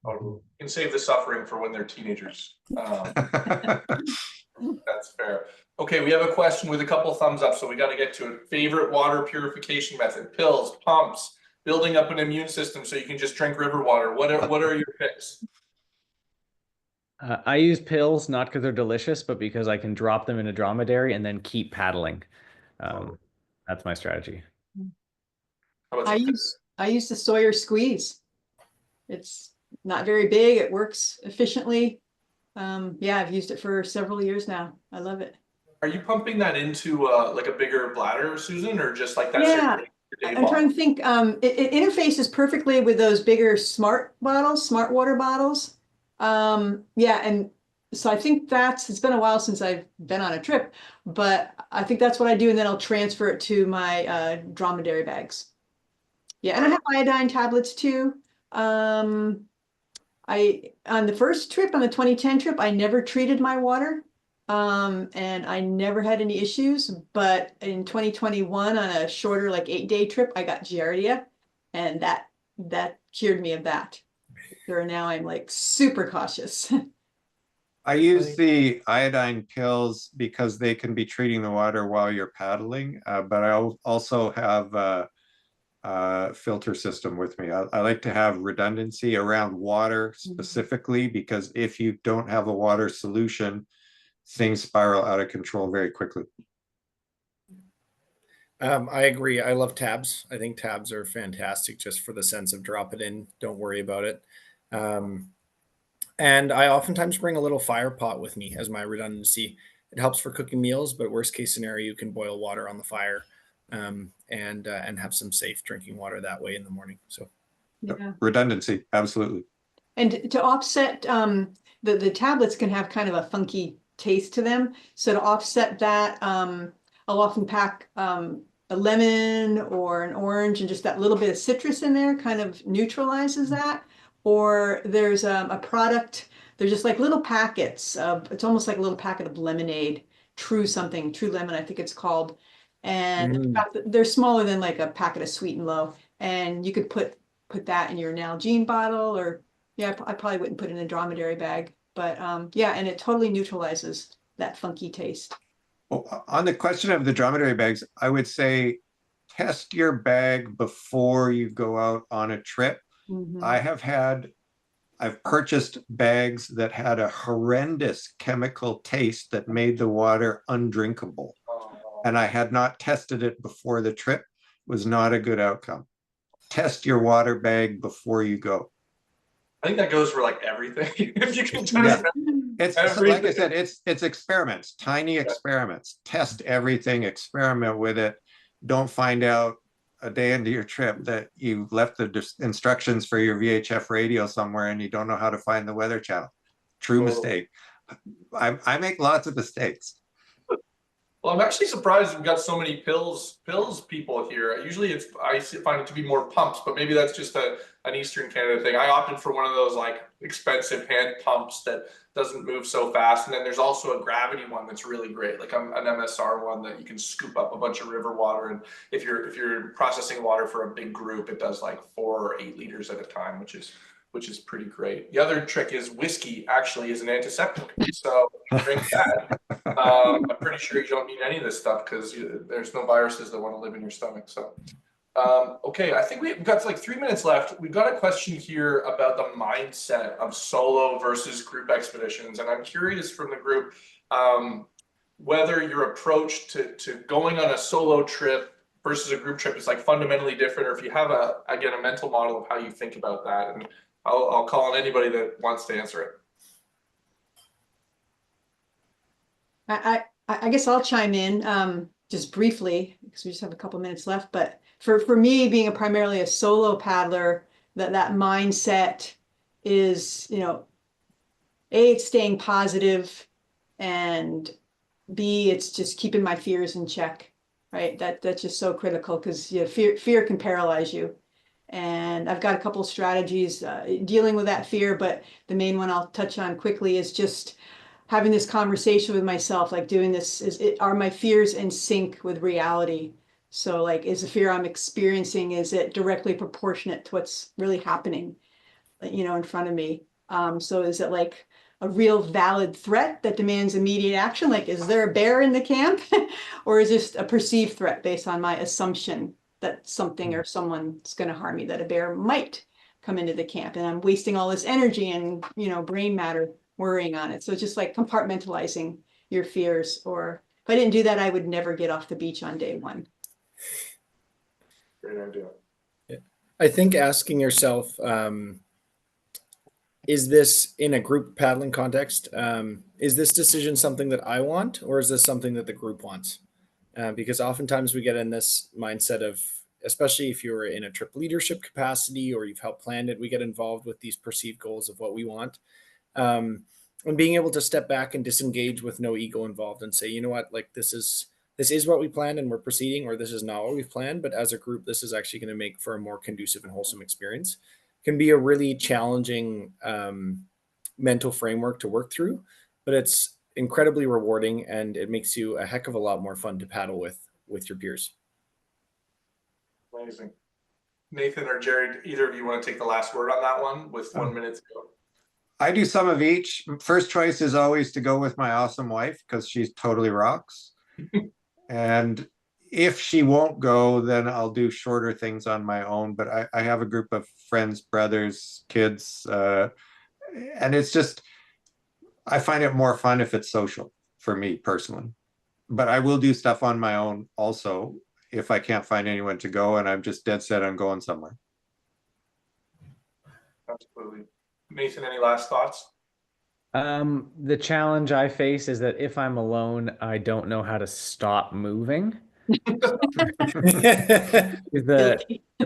You can save the suffering for when they're teenagers. That's fair. Okay, we have a question with a couple thumbs up, so we got to get to it. Favorite water purification method: pills, pumps, building up an immune system so you can just drink river water. What are your picks? I use pills not because they're delicious, but because I can drop them in a dromedary and then keep paddling. That's my strategy. How about you? I use the Sawyer squeeze. It's not very big. It works efficiently. Yeah, I've used it for several years now. I love it. Are you pumping that into like a bigger bladder, Susan, or just like that's Yeah, your day I'm trying bottle? to think. It interfaces perfectly with those bigger smart water bottles. Yeah, and so I think it's been a while since I've been on a trip, but I think that's what I do, and then I'll transfer it to my dromedary bags. Yeah, and I have iodine tablets too. On the first trip, on the 2010 trip, I never treated my water. And I never had any issues, but in 2021 on a shorter, like 8-day trip, I got giardia, and that cured me of that. So now I'm like super cautious. I use the iodine pills because they can be treating the water while you're paddling, but I also have a filter system with me. I like to have redundancy around water specifically because if you don't have a water solution, things spiral out of control very quickly. I agree. I love tabs. I think tabs are fantastic just for the sense of drop it in, don't worry about it. And I oftentimes bring a little fire pot with me as my redundancy. It helps for cooking meals, but worst case scenario, you can boil water on the fire and have some safe drinking water that way in the morning. So Yeah. Redundancy, absolutely. And to offset, the tablets can have kind of a funky taste to them. So to offset that, I'll often pack a lemon or an orange, and just that little bit of citrus in there kind of neutralizes that. Or there's a product, they're just like little packets of, it's almost like a little packet of lemonade, True Lemon, I think it's called. And they're smaller than like a packet of Sweet and Low. And you could put that in your Nalgene bottle, or yeah, I probably wouldn't put it in a dromedary bag, but yeah, and it totally neutralizes that funky taste. Well, on the question of the dromedary bags, I would say test your bag before you go out on a trip. I've purchased bags that had a horrendous chemical taste that made the water undrinkable. And I had not tested it before the trip. It was not a good outcome. Test your water bag before you go. I think that goes for like everything. If you can test It's like I said, it's experiments, tiny experiments. Test everything, experiment with it. Don't find out a day into your trip that you left the instructions for your VHF radio somewhere and you don't know how to find the Weather Channel. True mistake. I make lots of mistakes. Well, I'm actually surprised we've got so many pills people here. Usually I find it to be more pumps, but maybe that's just an Eastern Canada thing. I opted for one of those like expensive hand pumps that doesn't move so fast. And then there's also a gravity one that's really great, like an MSR one that you can scoop up a bunch of river water. And if you're processing water for a big group, it does like 4 or 8 liters at a time, which is pretty great. The other trick is whiskey actually is an antiseptic. So drink that. I'm pretty sure you don't need any of this stuff because there's no viruses that want to live in your stomach. So, okay, I think we've got like 3 minutes left. We've got a question here about the mindset of solo versus group expeditions. And I'm curious from the group whether your approach to going on a solo trip versus a group trip is like fundamentally different, or if you have a mental model of how you think about that. And I'll call on anybody that wants to answer it. I guess I'll chime in just briefly because we just have a couple minutes left. But for me, being primarily a solo paddler, that mindset is, A, it's staying positive, and B, it's just keeping my fears in check, right? That's just so critical because fear can paralyze you. And I've got a couple of strategies dealing with that fear, but the main one I'll touch on quickly is just having this conversation with myself, like doing this, are my fears in sync with reality? So like, is the fear I'm experiencing, is it directly proportionate to what's really happening, in front of me? So is it like a real valid threat that demands immediate action? Like, is there a bear in the camp? Or is this a perceived threat based on my assumption that something or someone's going to harm me, that a bear might come into the camp, and I'm wasting all this energy and, brain matter worrying on it. So it's just like compartmentalizing your fears, or if I didn't do that, I would never get off the beach on day one. Great idea. I think asking yourself, is this in a group paddling context? Is this decision something that I want, or is this something that the group wants? Because oftentimes we get in this mindset of, especially if you're in a trip leadership capacity or you've helped plan it, we get involved with these perceived goals of what we want. And being able to step back and disengage with no ego involved and say, you know what, like this is what we planned and we're proceeding, or this is not what we've planned, but as a group, this is actually going to make for a more conducive and wholesome experience, can be a really challenging mental framework to work through, but it's incredibly rewarding and it makes you a heck of a lot more fun to paddle with your peers. Amazing. Nathan or Jerry, either of you want to take the last word on that one with 1 minute to go? I do some of each. First choice is always to go with my awesome wife because she's totally rocks. And if she won't go, then I'll do shorter things on my own. But I have a group of friends, brothers, kids, and it's just, I find it more fun if it's social for me personally. But I will do stuff on my own also if I can't find anyone to go and I'm just dead set on going somewhere. Absolutely. Nathan, any last thoughts? The challenge I face is that if I'm alone, I don't know how to stop moving. The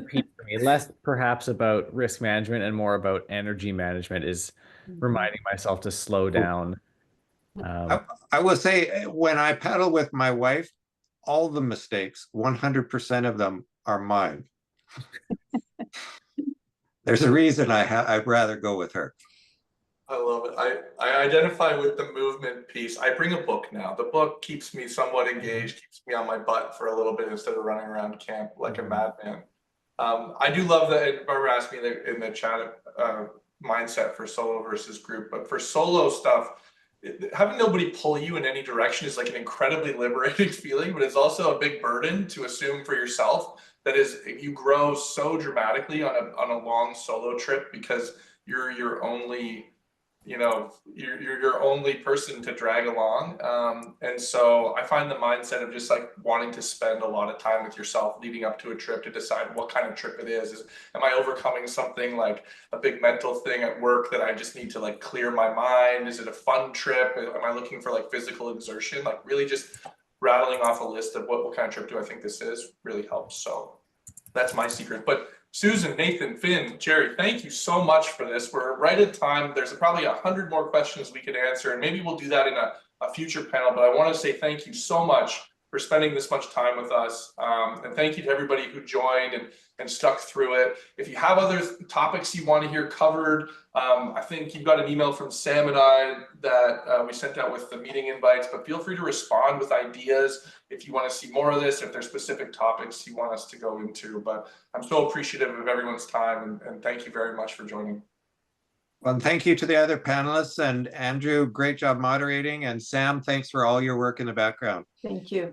piece for me, less perhaps about risk management and more about energy management, is reminding myself to slow down. I will say, when I paddle with my wife, all the mistakes, 100% of them are mine. There's a reason I'd rather go with her. I love it. I identify with the movement piece. I bring a book now. The book keeps me somewhat engaged, keeps me on my butt for a little bit instead of running around camp like a madman. I do love that Barbara asked me in the chat mindset for solo versus group, but for solo stuff, having nobody pull you in any direction is like an incredibly liberating feeling, but it's also a big burden to assume for yourself. That is, you grow so dramatically on a long solo trip because you're your only, you're your only person to drag along. And so I find the mindset of just like wanting to spend a lot of time with yourself leading up to a trip to decide what kind of trip it is. Am I overcoming something like a big mental thing at work that I just need to like clear my mind? Is it a fun trip? Am I looking for like physical exertion? Like really just rattling off a list of what kind of trip do I think this is really helps. So that's my secret. But Susan, Nathan, Finn, Jerry, thank you so much for this. We're right at time. There's probably 100 more questions we could answer, and maybe we'll do that in a future panel. But I want to say thank you so much for spending this much time with us. And thank you to everybody who joined and stuck through it. If you have other topics you want to hear covered, I think you've got an email from Sam and I that we sent out with the meeting invites, but feel free to respond with ideas if you want to see more of this, if there's specific topics you want us to go into. But I'm so appreciative of everyone's time, and thank you very much for joining. Well, thank you to the other panelists, and Andrew, great job moderating, and Sam, thanks for all your work in the background. Thank you.